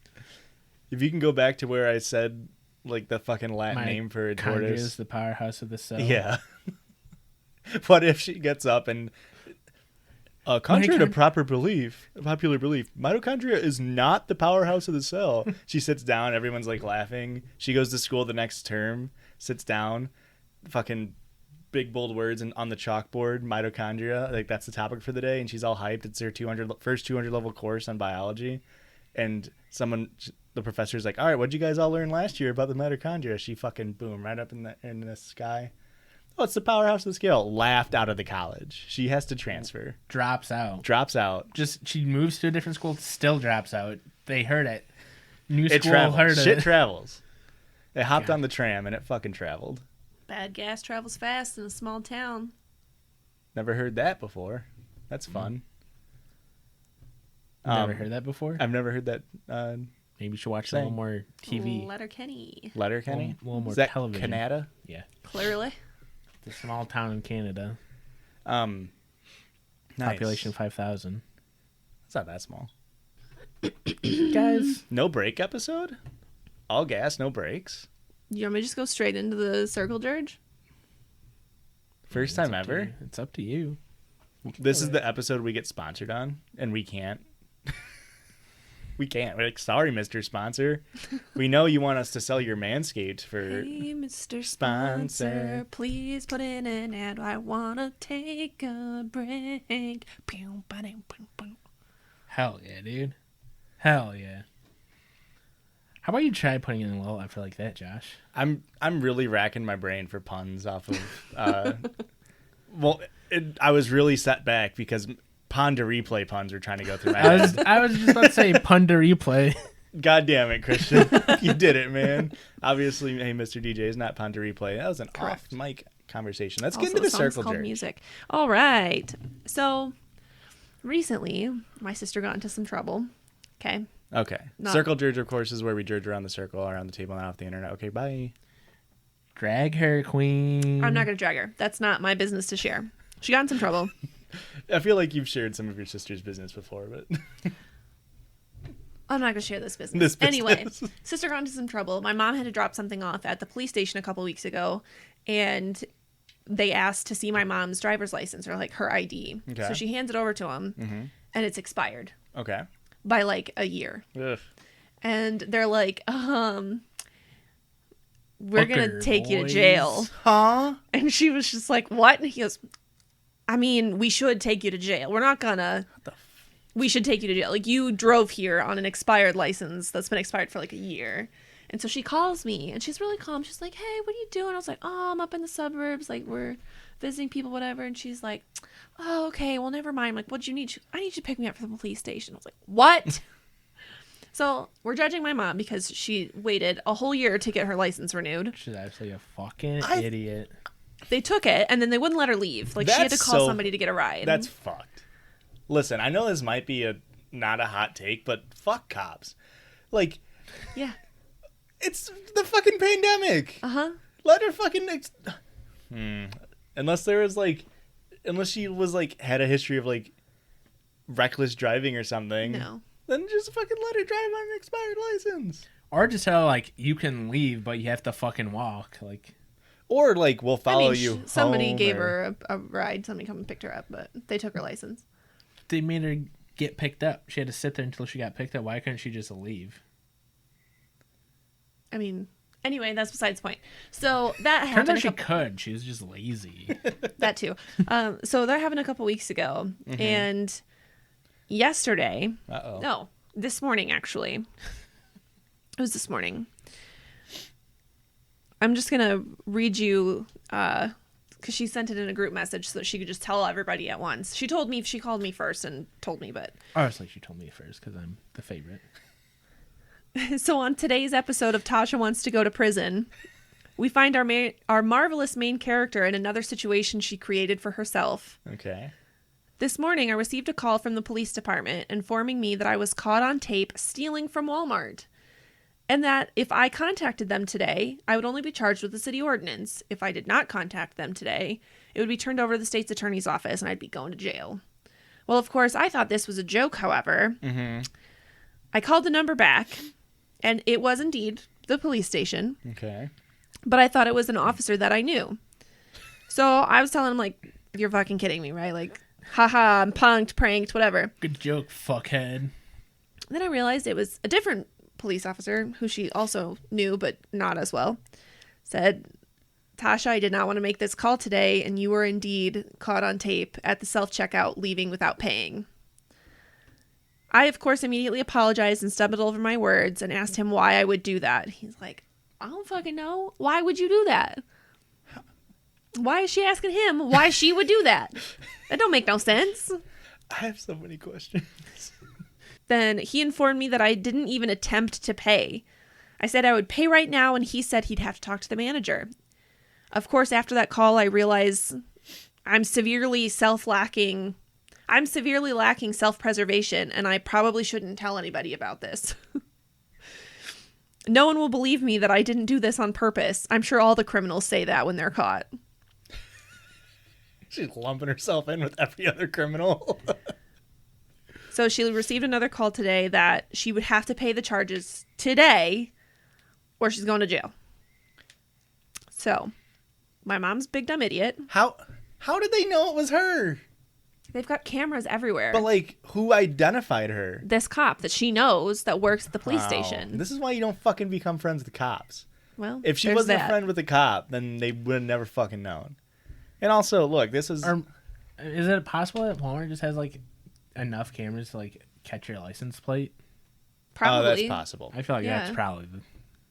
If you can go back to where I said, like, the fucking Latin name for a tortoise. Is the powerhouse of the cell. Yeah. What if she gets up and, contrary to popular belief, mitochondria is not the powerhouse of the cell. She sits down. Everyone's, like, laughing. She goes to school the next term, sits down, fucking big bold words and on the chalkboard, mitochondria, like that's the topic for the day, and she's all hyped. It's her first 200 level course on biology, and the professor's like, all right, what'd you guys all learn last year about the mitochondria? She fucking boom right up in the sky. Oh, it's the powerhouse of the scale. Laughed out of the college. She has to transfer. Drops out. Just she moves to a different school, still drops out. They heard it. New school travels. heard it. Shit travels. They hopped on the tram and it fucking traveled. Bad gas travels fast in a small town. Never heard that before. That's fun. Never heard that before? I've never heard that. Maybe you should watch a little more TV. Letterkenny? A little more Is that television. Canada? Yeah. Clearly. The small town in Canada. Nice. Population 5,000. It's not that small. Guys. No break episode? All gas, no breaks? You want me to just go straight into the circle, Jurdge? First time ever? It's up to you. This is the episode we get sponsored on, and we can't. We can't. We're like, sorry, Mr. Sponsor. We know you want us to sell your Manscaped for Hey, Mr. sponsor. Please put in an ad. I want to take a break. Hell yeah, dude. Hell yeah. How about you try putting in a little effort like that, Josh? I'm really racking my brain for puns off of. I was really set back because pond to replay puns were trying to go through my head. I was just about to say pun to replay. God damn it, Christian. You did it, man. Obviously, hey, Mr. DJ is not pond to replay. That was an off mic conversation. Let's get into the circle called jerk. Music. All right. So recently, my sister got into some trouble. Okay. Circle Judge, of course, is where we judge around the circle, around the table, not off the internet. Okay, bye. Drag her, queen. I'm not going to drag her. That's not my business to share. She got in some trouble. I feel like you've shared some of your sister's business before, but I'm not going to share this business. Anyway, sister got into some trouble. My mom had to drop something off at the police station a couple weeks ago, and they asked to see my mom's driver's license or like her ID. Okay. So she hands it over to them, and it's expired. Okay. By like a year. Ugh. And they're like, we're going to take you to jail. Huh? And she was just like, what? And he goes, I mean, we should take you to jail. We're not gonna. We should take you to jail. Like, you drove here on an expired license that's been expired for like a year. And so she calls me and she's really calm. She's like, hey, what are you doing? I was like, oh, I'm up in the suburbs. Like, we're visiting people, whatever. And she's like, oh, okay, well, never mind. I'm like, what do you need? I need you to pick me up from the police station. I was like, what? So we're judging my mom because she waited a whole year to get her license renewed. She's actually a fucking idiot. They took it, and then they wouldn't let her leave. Like, she had to call somebody to get a ride. That's fucked. listen, I know this might be not a hot take, but fuck cops. Like, Yeah. it's the fucking pandemic. Uh-huh. Let her fucking unless she was like had a history of like reckless driving or something. No. Then just fucking let her drive on an expired license. Or just tell, like, you can leave, but you have to fucking walk. Like, Or like we'll follow you. Somebody home gave or... her a ride. Somebody come and picked her up, but they took her license. they made her get picked up. She had to sit there until she got picked up. Why couldn't she just leave? I mean, anyway, that's besides the point. So that Turns happened. out she could. She was just lazy. That too. So that happened a couple weeks ago, and yesterday. Uh-oh. No, this morning actually. It was this morning. I'm just gonna read you because she sent it in a group message so that she could just tell everybody at once. She told me she called me first and told me, but Honestly, she told me first because I'm the favorite. so on today's episode of Tasha Wants to Go to Prison, we find our marvelous main character in another situation she created for herself. Okay. This morning, I received a call from the police department informing me that I was caught on tape stealing from Walmart, and that if I contacted them today, I would only be charged with the city ordinance. If I did not contact them today, it would be turned over to the state's attorney's office and I'd be going to jail. Well, of course, I thought this was a joke, however. I called the number back, and it was indeed the police station, Okay. but I thought it was an officer that I knew. So I was telling him, like, you're fucking kidding me, right? Like, haha, I'm punked, pranked, whatever. Good joke, fuckhead. Then I realized it was a different police officer who she also knew, but not as well. Said, Tasha, I did not want to make this call today, and you were indeed caught on tape at the self-checkout leaving without paying. I, of course, immediately apologized and stumbled over my words and asked him why I would do that. He's like, I don't fucking know. Why would you do that? Why is she asking him why she would do that? That don't make no sense. I have so many questions. Then he informed me that I didn't even attempt to pay. I said I would pay right now, and he said he'd have to talk to the manager. Of course, after that call, I realize I'm severely lacking self-preservation, and I probably shouldn't tell anybody about this. No one will believe me that I didn't do this on purpose. I'm sure all the criminals say that when they're caught. She's lumping herself in with every other criminal. So she received another call today that she would have to pay the charges today or she's going to jail. So my mom's big dumb idiot. How did they know it was her? They've got cameras everywhere. But like, who identified her? This cop that she knows that works at the police Wow. station. This is why you don't fucking become friends with the cops. Well, If she there's wasn't that. a friend with the cop, then they would have never fucking known. And also, look, this is... Is it possible that Walmart just has, like, enough cameras to, like, catch your license plate? Probably. Oh, that's possible. I feel like Yeah. that's probably the...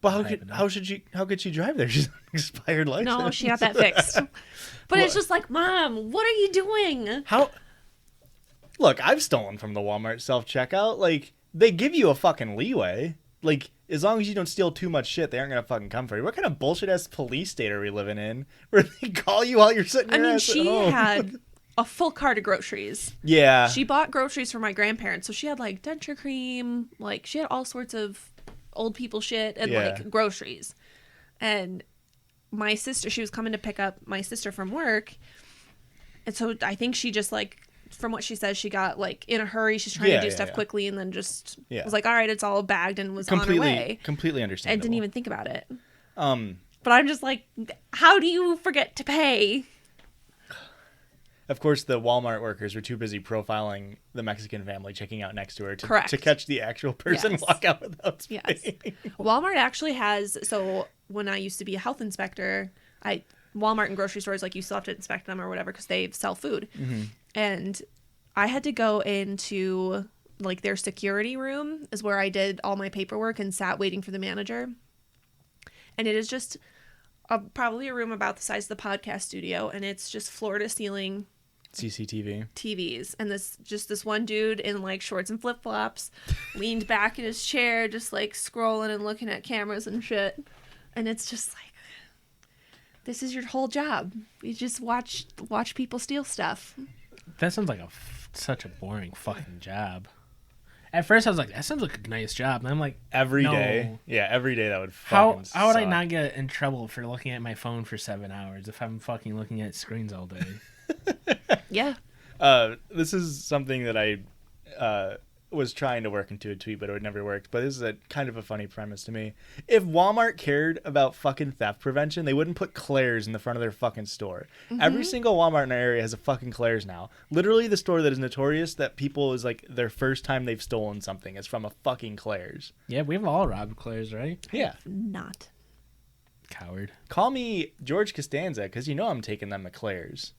But how could she drive there? She's an expired license. No, she got that fixed. But it's just like, Mom, what are you doing? How? Look, I've stolen from the Walmart self-checkout. Like, they give you a fucking leeway. Like, as long as you don't steal too much shit, they aren't gonna fucking come for you. What kind of bullshit-ass police state are we living in? Where they call you while you're sitting your ass at She home? had a full cart of groceries. Yeah. She bought groceries for my grandparents. So she had, like, denture cream. Like, she had all sorts of old people shit and, Yeah. like, groceries. And my sister, she was coming to pick up my sister from work. And so I think she just, like, from what she says, she got, like, in a hurry. She's trying to do stuff quickly and then just was like, all right, it's all bagged and was on her way. Completely understandable. And didn't even think about it. But I'm just like, how do you forget to pay? of course, the Walmart workers were too busy profiling the Mexican family checking out next to her Correct. to catch the actual person Yes. walk out without Yes. paying. Walmart actually has, so when I used to be a health inspector, Walmart and grocery stores, like, you still have to inspect them or whatever because they sell food. Mm-hmm. And I had to go into, like, their security room is where I did all my paperwork and sat waiting for the manager. And it is just probably a room about the size of the podcast studio, and it's just floor to ceiling CCTV. TVs, and this one dude in, like, shorts and flip-flops leaned back in his chair just, like, scrolling and looking at cameras and shit. And it's just like, this is your whole job. You just watch people steal stuff. That sounds like a such a boring fucking job. At first, I was like, that sounds like a nice job. And I'm like, Every no. day. Yeah, every day that would How fucking would I suck. not get in trouble for looking at my phone for 7 hours if I'm fucking looking at screens all day? Yeah. This is something that I was trying to work into a tweet, but it never worked. But this is a kind of a funny premise to me. If Walmart cared about fucking theft prevention, they wouldn't put Claire's in the front of their fucking store. Every single Walmart in our area has a fucking Claire's now. Literally, the store that is notorious that people is like their first time they've stolen something is from a fucking Claire's. Yeah, we've all robbed Claire's, right? Yeah. Not. Coward. Call me George Costanza, because you know I'm taking them to Claire's.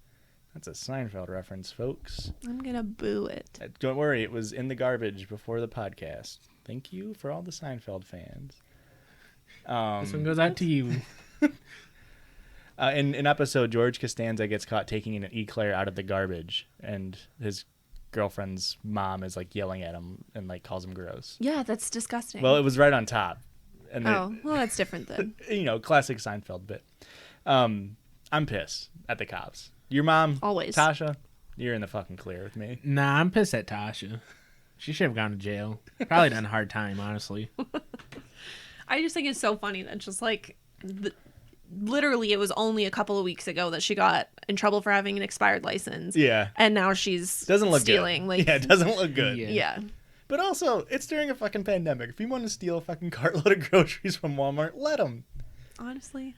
That's a Seinfeld reference, folks. I'm gonna boo it. Don't worry, it was in the garbage before the podcast. Thank you for all the Seinfeld fans. This one goes out to you. In an episode, George Costanza gets caught taking an eclair out of the garbage, and his girlfriend's mom is like yelling at him and like calls him gross. Yeah, that's disgusting. Well, it was right on top. And well, that's different then. classic Seinfeld bit. I'm pissed at the cops. Your mom, Always. Tasha, you're in the fucking clear with me. Nah, I'm pissed at Tasha. She should have gone to jail. Probably done a hard time, honestly. I just think it's so funny that just like literally it was only a couple of weeks ago that she got in trouble for having an expired license. Yeah. And now she's Doesn't look stealing. good. Like, yeah, it doesn't look good. Yeah. yeah. But also, it's during a fucking pandemic. If you want to steal a fucking cartload of groceries from Walmart, let them. Honestly.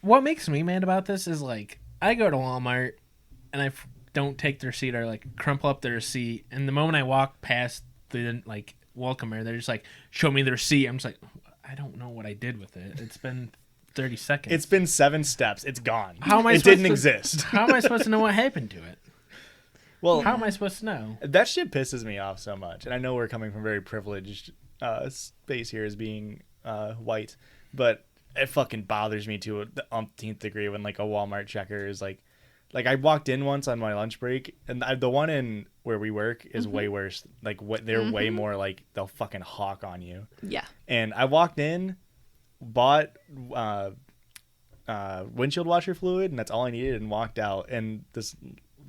What makes me mad about this is like, I go to Walmart and I don't take the receipt or like crumple up the receipt. And the moment I walk past the like welcomer, they're just like, show me the receipt. I'm just like, I don't know what I did with it. It's been 30 seconds. It's been 7 steps. It's gone. How am I it supposed didn't to- exist. How am I supposed to know what happened to it? Well, How am I supposed to know? that shit pisses me off so much. And I know we're coming from very privileged space here as being white, but it fucking bothers me to the umpteenth degree when like a Walmart checker is like I walked in once on my lunch break, and the one in where we work is way worse. Like they're way more like they'll fucking hawk on you. Yeah. And I walked in, bought windshield washer fluid, and that's all I needed, and walked out. And this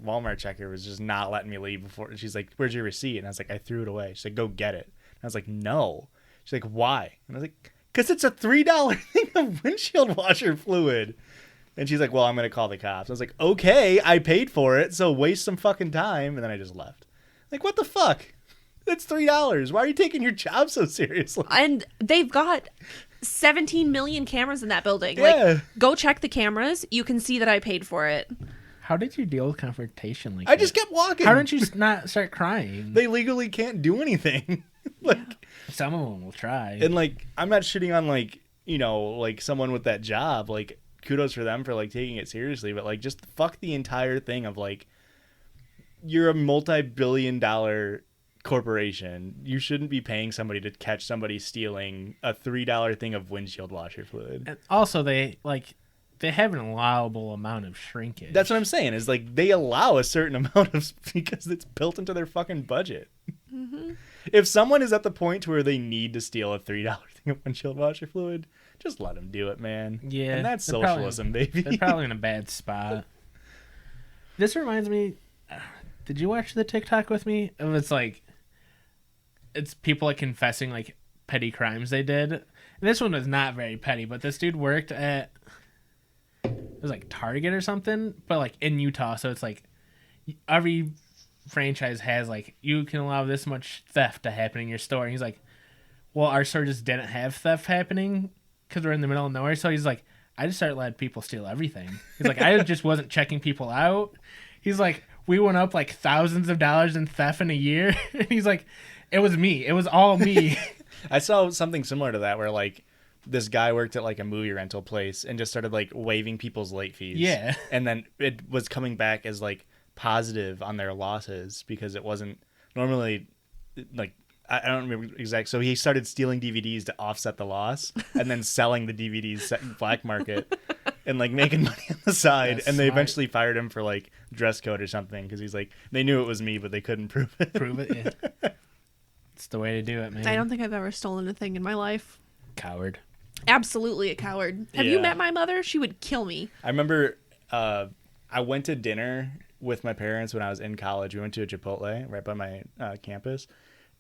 Walmart checker was just not letting me leave before. She's like, "Where's your receipt?" And I was like, "I threw it away." She's like, "Go get it." And I was like, "No." She's like, "Why?" And I was like, "'Cause it's a $3 thing of windshield washer fluid." And she's like, "Well, I'm gonna call the cops." I was like, "Okay, I paid for it, so waste some fucking time." And then I just left. Like, what the fuck? That's $3. Why are you taking your job so seriously? And they've got 17 million cameras in that building. Yeah. Like, go check the cameras. You can see that I paid for it. How did you deal with confrontation like I that? just kept walking. How didn't you not start crying? They legally can't do anything. Like, Some of them will try. and like, I'm not shitting on like, like someone with that job. Like, kudos for them for like taking it seriously, but like, just fuck the entire thing of like, you're a multi-billion-dollar corporation. You shouldn't be paying somebody to catch somebody stealing a $3 thing of windshield washer fluid. And also, they have an allowable amount of shrinkage. That's what I'm saying. Is like they allow a certain amount of because it's built into their fucking budget. If someone is at the point to where they need to steal a $3 thing of windshield washer fluid, just let them do it, man. Yeah, and that's they're probably- socialism, baby. They're probably in a bad spot. This reminds me. Did you watch the TikTok with me? It's people like confessing like petty crimes they did. And this one was not very petty, but this dude worked at it was like Target or something, but like in Utah. So it's like every franchise has like you can allow this much theft to happen in your store. And he's like, well, our store just didn't have theft happening because we're in the middle of nowhere. So he's like, I just started letting people steal everything. He's like, I just wasn't checking people out. He's like, we went up like thousands of dollars in theft in a year. And he's like, it was me. It was all me. I saw something similar to that where like this guy worked at like a movie rental place and just started like waiving people's late fees. Yeah. And then it was coming back as like positive on their losses because it wasn't normally like I don't remember exact. So he started stealing DVDs to offset the loss and then selling the DVDs set in black market and like making money on the side. That's and they smart. eventually fired him for like dress code or something because he's like, they knew it was me, but they couldn't prove it. Prove it. Yeah. It's the way to do it, man. I don't think I've ever stolen a thing in my life. Coward. Absolutely a coward. Have you Yeah. met my mother? She would kill me. I remember I went to dinner with my parents when I was in college. We went to a Chipotle right by my campus.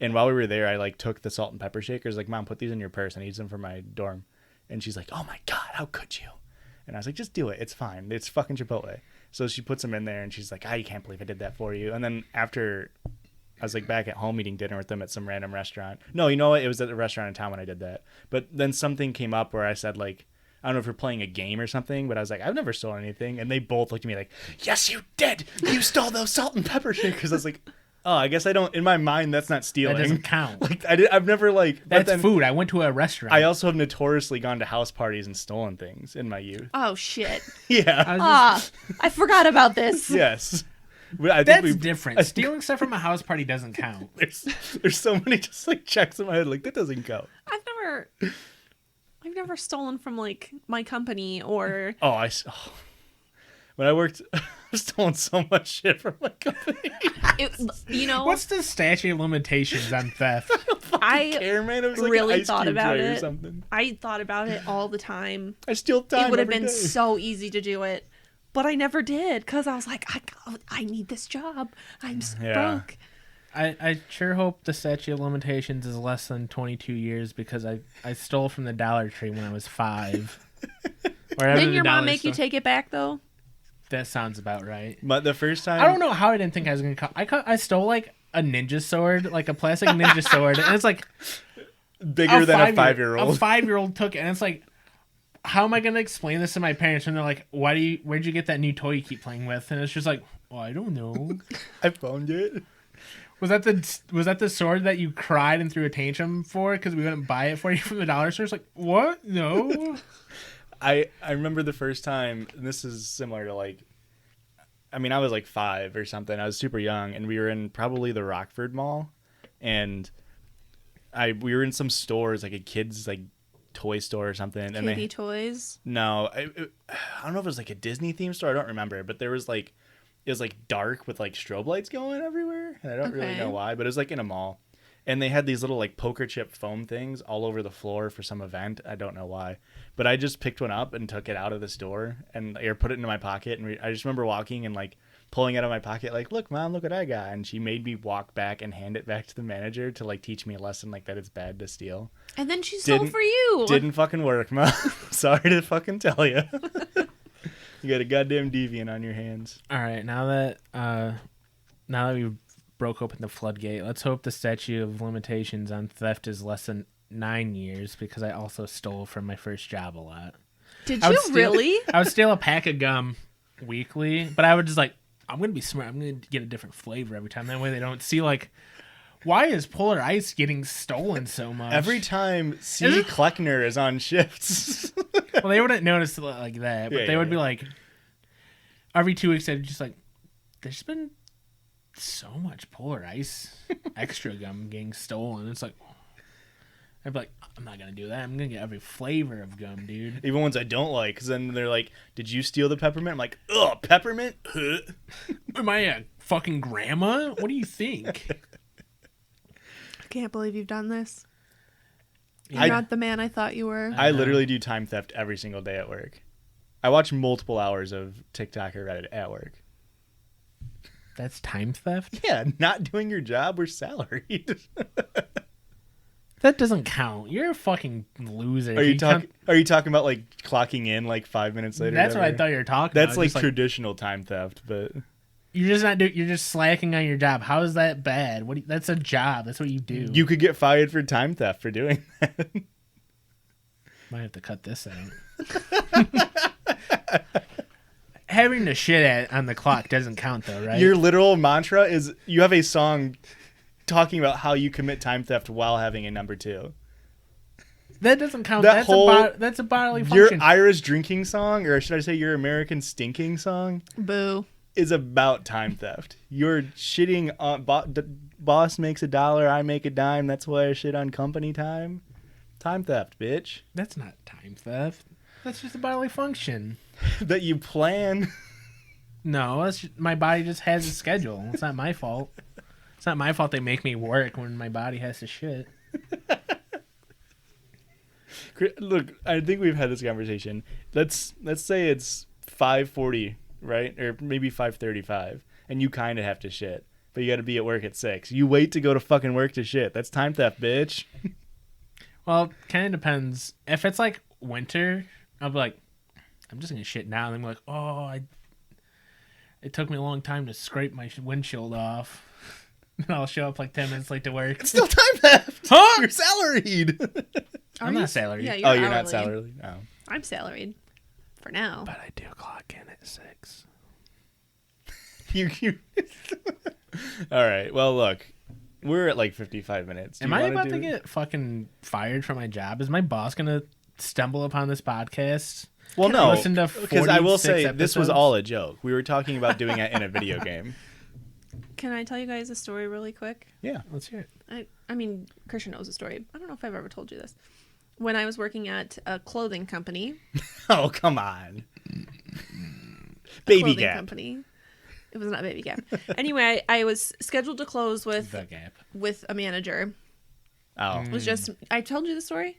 And while we were there, I like took the salt and pepper shakers. Like, Mom, put these in your purse. I need some for my dorm. And she's like, oh my God, how could you? And I was like, just do it. It's fine. It's fucking Chipotle. So she puts them in there and she's like, I can't believe I did that for you. And then after I was like back at home eating dinner with them at some random restaurant. No, you know what? It was at a restaurant in town when I did that. But then something came up where I said, like, I don't know if we're playing a game or something, but I was like, I've never stolen anything. And they both looked at me like, yes, you did. You stole those salt and pepper shakers. I was like, oh, I guess I don't. In my mind, that's not stealing. That doesn't count. Like, I've never like. That's food. I went to a restaurant. I also have notoriously gone to house parties and stolen things in my youth. Oh shit! Yeah. I forgot about this. Yes. That's different. Stealing stuff from a house party doesn't count. There's so many just like checks in my head. Like, that doesn't count. I've never stolen from like my company or. When I worked, I've stolen so much shit from my company. What's the statute of limitations on theft? I care, man. It was like really an ice thought cube about tray or it. something. I thought about it all the time. I steal time. It would have every been day. so easy to do it, but I never did because I was like, I need this job. I'm broke. I sure hope the statute of limitations is less than 22 years because I stole from the Dollar Tree when I was 5. Didn't your mom make you take it back though? That sounds about right. But the first time, I don't know how I didn't think I was gonna. I stole like a ninja sword, like a plastic ninja sword, and it's like bigger than a 5-year-old. A 5-year-old took it, and it's like, how am I gonna explain this to my parents? And they're like, where'd you get that new toy you keep playing with? And it's just like, well, I don't know. I found it. Was that the sword that you cried and threw a tantrum for because we wouldn't buy it for you from the dollar store? It's like, what? No. I remember the first time, and this is similar to like, I mean, I was like 5 or something. I was super young, and we were in probably the Rockford Mall, and we were in some stores, like a kid's like toy store or something. Kitty toys? No, I don't know if it was like a Disney themed store. I don't remember, but there was like, it was like dark with like strobe lights going everywhere, and I don't really know why, but it was like in a mall. And they had these little like poker chip foam things all over the floor for some event. I don't know why. But I just picked one up and took it out of the store and put it into my pocket. And I just remember walking and like pulling it out of my pocket like, look, Mom, look what I got. And she made me walk back and hand it back to the manager to like teach me a lesson like that it's bad to steal. And then she stole for you. Didn't fucking work, Mom. Sorry to fucking tell you. You got a goddamn deviant on your hands. All right, now that we've broke open the floodgate, let's hope the statute of limitations on theft is less than 9 years because I also stole from my first job a lot. Did you really? I would steal a pack of gum weekly, but I would just like, I'm going to be smart. I'm going to get a different flavor every time. That way they don't see like, why is Polar Ice getting stolen so much? Every time C. Kleckner is on shifts. Well, they wouldn't notice it like that, but they would be like, every 2 weeks, they'd just like, there's been so much Polar Ice extra gum getting stolen. It's like, I'd be like, I'm not going to do that. I'm going to get every flavor of gum, dude. Even ones I don't like, because then they're like, did you steal the peppermint? I'm like, ugh, peppermint? Am I a fucking grandma? What do you think? I can't believe you've done this. Yeah. You're not the man I thought you were. I literally do time theft every single day at work. I watch multiple hours of TikTok or Reddit at work. That's time theft? Yeah, not doing your job. We're salaried. That doesn't count. You're a fucking loser. Are you talking about like clocking in like 5 minutes later? That's what I thought you were talking about. That's like traditional time theft, but you're just not you're just slacking on your job. How is that bad? That's a job. That's what you do. You could get fired for time theft for doing that. Might have to cut this out. Having the shit on the clock doesn't count though, right? Your literal mantra is you have a song talking about how you commit time theft while having a number 2. That doesn't count. That's a bodily function. Your Irish drinking song, or should I say your American stinking song? Boo. Is about time theft. You're shitting on boss makes $1, I make a dime. That's why I shit on company time. Time theft, bitch. That's not time theft. That's just a bodily function. That you plan. No, my body just has a schedule. It's not my fault. It's not my fault they make me work when my body has to shit. Look, I think we've had this conversation. Let's say it's 5:40, right? Or maybe 5:35. and you kind of have to shit, but you got to be at work at 6. You wait to go to fucking work to shit. That's time theft, bitch. Well, kind of depends. If it's like winter, I'll be like, I'm just gonna shit now, and then I'm like, it took me a long time to scrape my windshield off. And I'll show up like 10 minutes late to work. It's still time theft. Huh? You're salaried. I'm not salaried. Yeah, You're not salaried. No. I'm salaried for now. But I do clock in at 6. You. All right. Well, look, we're at like 55 minutes. Am I about to get fucking fired from my job? Is my boss gonna stumble upon this podcast? Well, no, listen to because I will 46 say this was episodes? all a joke. We were talking about doing it in a video game. Can I tell you guys a story really quick? Yeah. Let's hear it. I mean, Christian knows the story. I don't know if I've ever told you this. When I was working at a clothing company. Oh, come on. Baby Gap. Company. It was not Baby Gap. Anyway, I was scheduled to close with The Gap. with a manager. Oh. It was just I told you the story?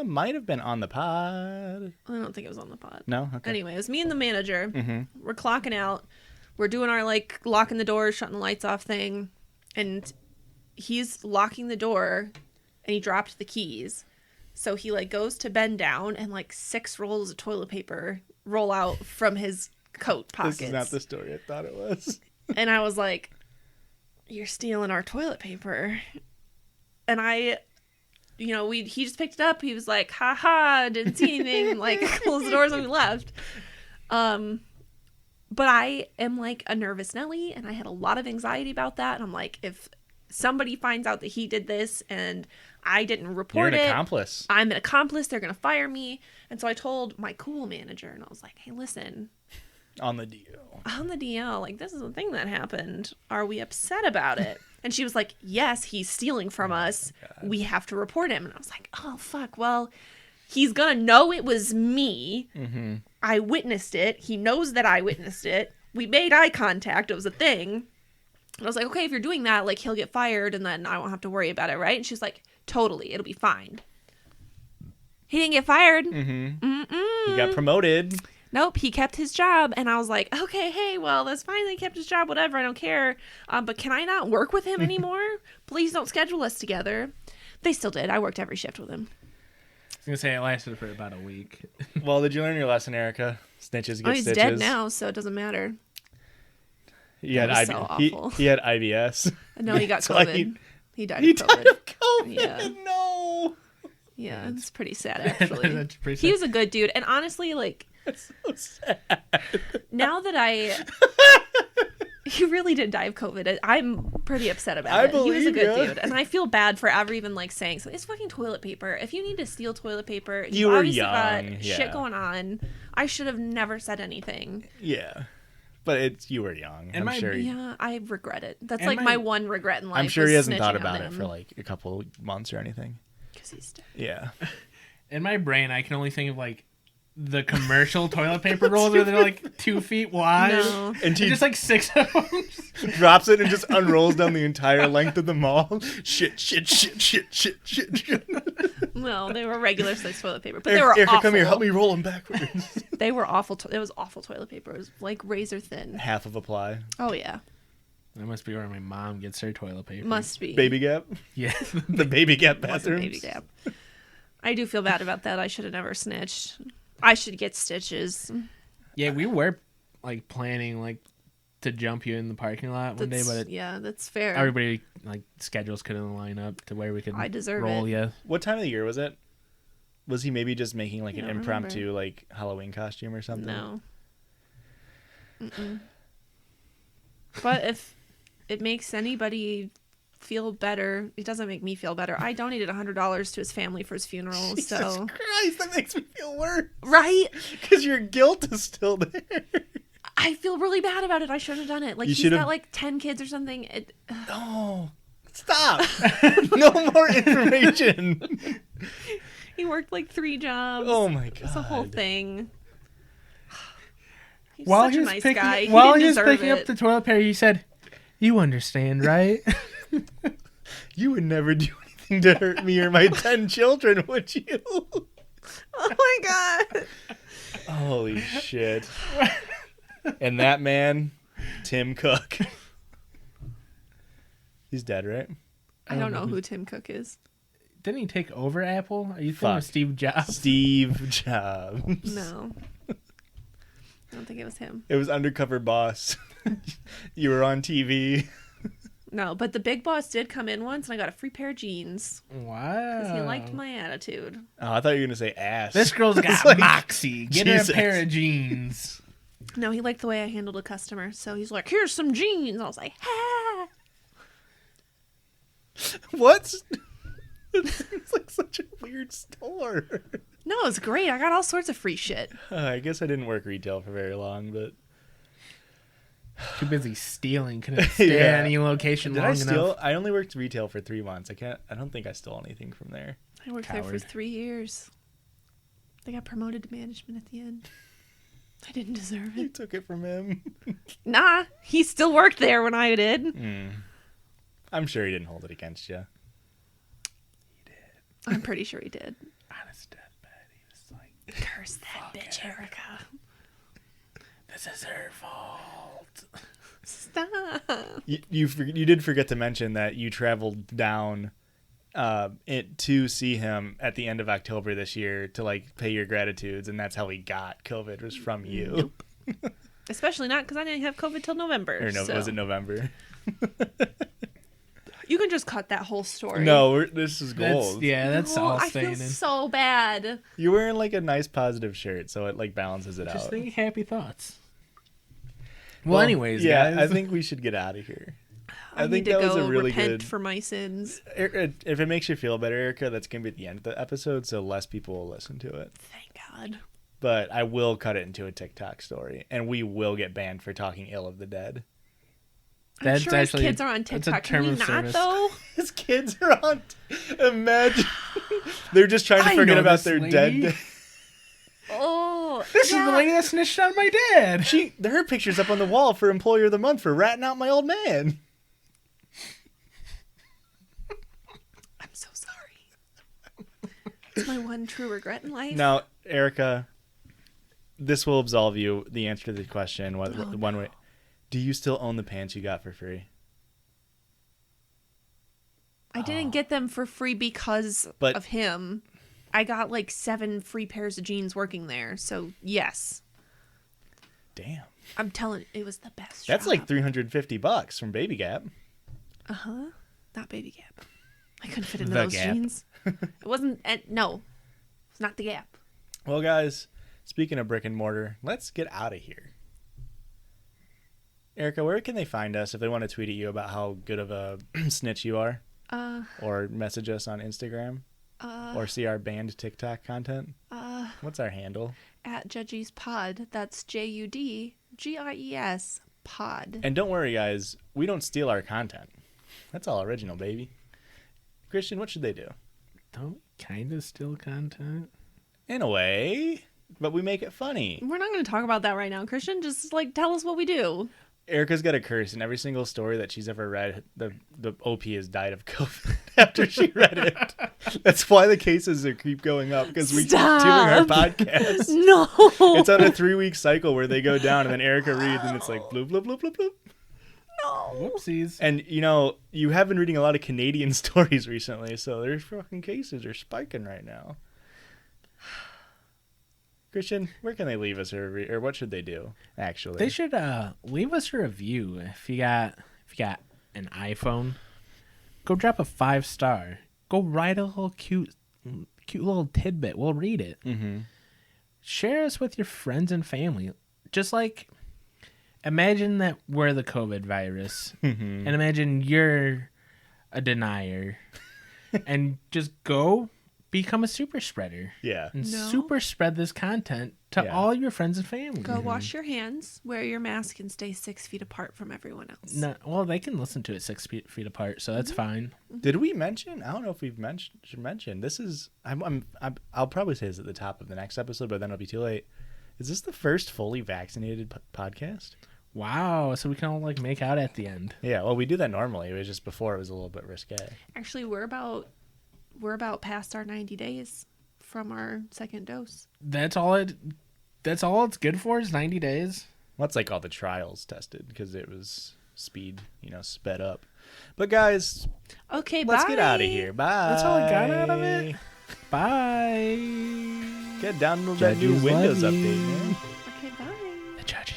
Might have been on the pod. I don't think it was on the pod. No? Okay. Anyway, it was me and the manager. Mm-hmm. We're clocking out. We're doing our like locking the doors, shutting the lights off thing, and he's locking the door, and he dropped the keys. So he like goes to bend down, and like 6 rolls of toilet paper roll out from his coat pockets. This is not the story I thought it was. And I was like, "You're stealing our toilet paper," and he just picked it up. He was like, "Ha ha!" Didn't see anything. Like closed the doors and we left. But I am like a nervous Nelly, and I had a lot of anxiety about that. And I'm like, if somebody finds out that he did this and I didn't report You're an it, accomplice. I'm an accomplice. They're gonna fire me. And so I told my cool manager, and I was like, "Hey, listen, On the deal. on the DL, like this is a thing that happened. Are we upset about it?" And she was like, "Yes, he's stealing from us. We have to report him." And I was like, "Oh fuck, well, he's gonna know it was me. Mm-hmm. I witnessed it. He knows that I witnessed it. We made eye contact. It was a thing." And I was like, "Okay, if you're doing that, like he'll get fired and then I won't have to worry about it, right?" And she's like, "Totally, it'll be fine." He didn't get fired. Mm-hmm. He got promoted. Nope, he kept his job. And I was like, "Okay, hey, well, that's fine. They kept his job, whatever. I don't care. But can I not work with him anymore? Please don't schedule us together." They still did. I worked every shift with him. I was gonna say it lasted for about a week. Well, did you learn your lesson, Erika? Snitches get He's stitches. dead now, so it doesn't matter. He had, That was so awful. he had IBS. No, he got That's why COVID. He died He of COVID. died of COVID. Yeah. No. Yeah, it's pretty sad, actually. That's pretty He sad. was a good dude. And honestly, like, That's so sad. now that he really did die of COVID, I'm pretty upset about I it. He was a believe good ya. dude. And I feel bad for ever even, like, saying, so it's fucking toilet paper. If you need to steal toilet paper, You were obviously young, got yeah. shit going on. I should have never said anything. Yeah. But you were young. And I'm sure. Yeah, I regret it. That's And like my- my one regret in life. I'm sure was he hasn't snitching thought on about it him. for like a couple months or anything. 'Cause he's dead. Yeah. In my brain, I can only think of like the commercial toilet paper rolls where they're like 2 feet wide. No. And And he just like 6 of them. drops it and just unrolls down the entire length of the mall. Shit, shit, shit, shit, shit, shit, shit. No, they were regular size toilet paper, but they were Erika, awful. come here. Help me roll them backwards. They were awful. It was awful toilet paper. It was like razor thin. Half of a ply. Oh yeah, That must be where my mom gets her toilet paper. must be Baby Gap. Yeah. The Baby Gap Wasn't bathrooms. Baby Gap. I do feel bad about that. I should have never snitched. I should get stitches. Yeah, we were like planning like to jump you in the parking lot one day, but Yeah, that's fair. everybody like schedules couldn't line up to where we could I deserve roll it. you. What time of the year was it? Was he maybe just making like I an don't impromptu like Halloween costume or something? No. Mm-mm. But if it makes anybody feel better, it doesn't make me feel better. I donated $100 to his family for his funeral. Jesus So Christ, that makes me feel worse. right, Because your guilt is still there. I feel really bad about it. I should have done it. Like You he's should've- got like 10 kids or something. No. Stop. No more information. He worked like 3 jobs. Oh my god. It's a whole thing. He's While such he a was nice picking, guy. while he he was didn't deserve picking up it. the toilet paper, he said, "You understand, right?" You would never do anything to hurt me or my 10 children, would you? Oh my god. Holy shit. And that man Tim Cook. He's dead, right? I don't know who Tim Cook is. Didn't he take over Apple? Are you thinking Fuck. of Steve Jobs? Steve Jobs. No. I don't think it was him. It was Undercover Boss. You were on TV. No, but the big boss did come in once, and I got a free pair of jeans Wow. because he liked my attitude. Oh, I thought you were going to say ass. This girl's got like, moxie. Get Jesus. her a pair of jeans. No, he liked the way I handled a customer, so he's like, "Here's some jeans." I was like, "Ha!" What? It's like such a weird store. No, it's great. I got all sorts of free shit. I guess I didn't work retail for very long, but Too busy stealing. Couldn't stay at any location did long I steal? enough. I only worked retail for 3 months. I don't think I stole anything from there. I worked there for Coward. 3 years. I got promoted to management at the end. I didn't deserve You it. took it from him. Nah, he still worked there when I did. I'm sure he didn't hold it against you. I'm pretty sure he did. Honest deathbed. He was like, Curse that bitch, Erika. this is her fault. Stop. You did forget to mention that you traveled down to see him at the end of October this year to like pay your gratitudes, and that's how he got COVID, was from you. Especially not because I didn't have COVID till November. Or no, so. was it November? You can just cut that whole story. No, this is gold. That's No, all I staying feel in. so bad. You're wearing like a nice positive shirt, so it like balances it Just out. think happy thoughts. Well, anyways, yeah, guys. I think we should get out of here. I think need to that was go a really repent good. for my sins. If it makes you feel better, Erika, that's gonna be at the end of the episode, so less people will listen to it. Thank God. But I will cut it into a TikTok story, and we will get banned for talking ill of the dead. I'm That's sure actually- his kids are on that's a TikTok. term Can we of not, service. though? His kids are on. Imagine they're just trying to I forget know about this their lady. dead. Oh, This yeah. is the lady that snitched on my dad. Her picture's up on the wall for Employer of the Month for ratting out my old man. I'm so sorry. It's my one true regret in life. Now, Erika, this will absolve you. The answer to the question, one way. Do you still own the pants you got for free? I didn't get them for free because But- of him. I got like 7 free pairs of jeans working there. So, yes. Damn. I'm telling you, it was the best That's job. like $350 from Baby Gap. Uh-huh. Not Baby Gap. I couldn't fit into The those Gap. jeans. It wasn't... no. It's not the Gap. Well, guys, speaking of brick and mortar, let's get out of here. Erika, where can they find us if they want to tweet at you about how good of a snitch you are? Or message us on Instagram? Or see our banned TikTok content? What's our handle? At Judgies Pod. That's JUDGIES Pod. And don't worry, guys. We don't steal our content. That's all original, baby. Christian, what should they do? Don't kind of steal content. In a way, but we make it funny. We're not going to talk about that right now, Christian. Just like tell us what we do. Erika's got a curse. In every single story that she's ever read, the OP has died of COVID after she read it. That's why the cases keep going up, because we keep doing our podcast. No. It's on a 3-week cycle where they go down, and then Erika reads, and it's like bloop, bloop, bloop, bloop, bloop. No. Whoopsies. And, you have been reading a lot of Canadian stories recently, so their fucking cases are spiking right now. Christian, where can they leave us or what should they do, actually? They should leave us a review if you got an iPhone. Go drop a 5-star. Go write a little cute little tidbit. We'll read it. Mm-hmm. Share us with your friends and family. Just like imagine that we're the COVID virus, and imagine you're a denier, and just go become a super spreader. Yeah. And No. super spread this content to Yeah. all your friends and family. Go wash your hands, wear your mask, and stay 6 feet apart from everyone else. No, well, they can listen to it 6 feet apart, so that's fine. Did we mention? I don't know if we've mentioned. This is. I'll probably say this at the top of the next episode, but then it'll be too late. Is this the first fully vaccinated podcast? Wow, so we can all like make out at the end. Yeah. Well, we do that normally. It was just before it was a little bit risque. Actually, we're about past our 90 days from our second dose. That's all it's good for is 90 days. Well, that's like all the trials tested because it was speed, sped up. But guys, Okay, let's bye. get out of here. Bye. That's all I got out of it. Bye. Get download that new Judgies Windows love you. update, man. Okay, bye. The Judgies.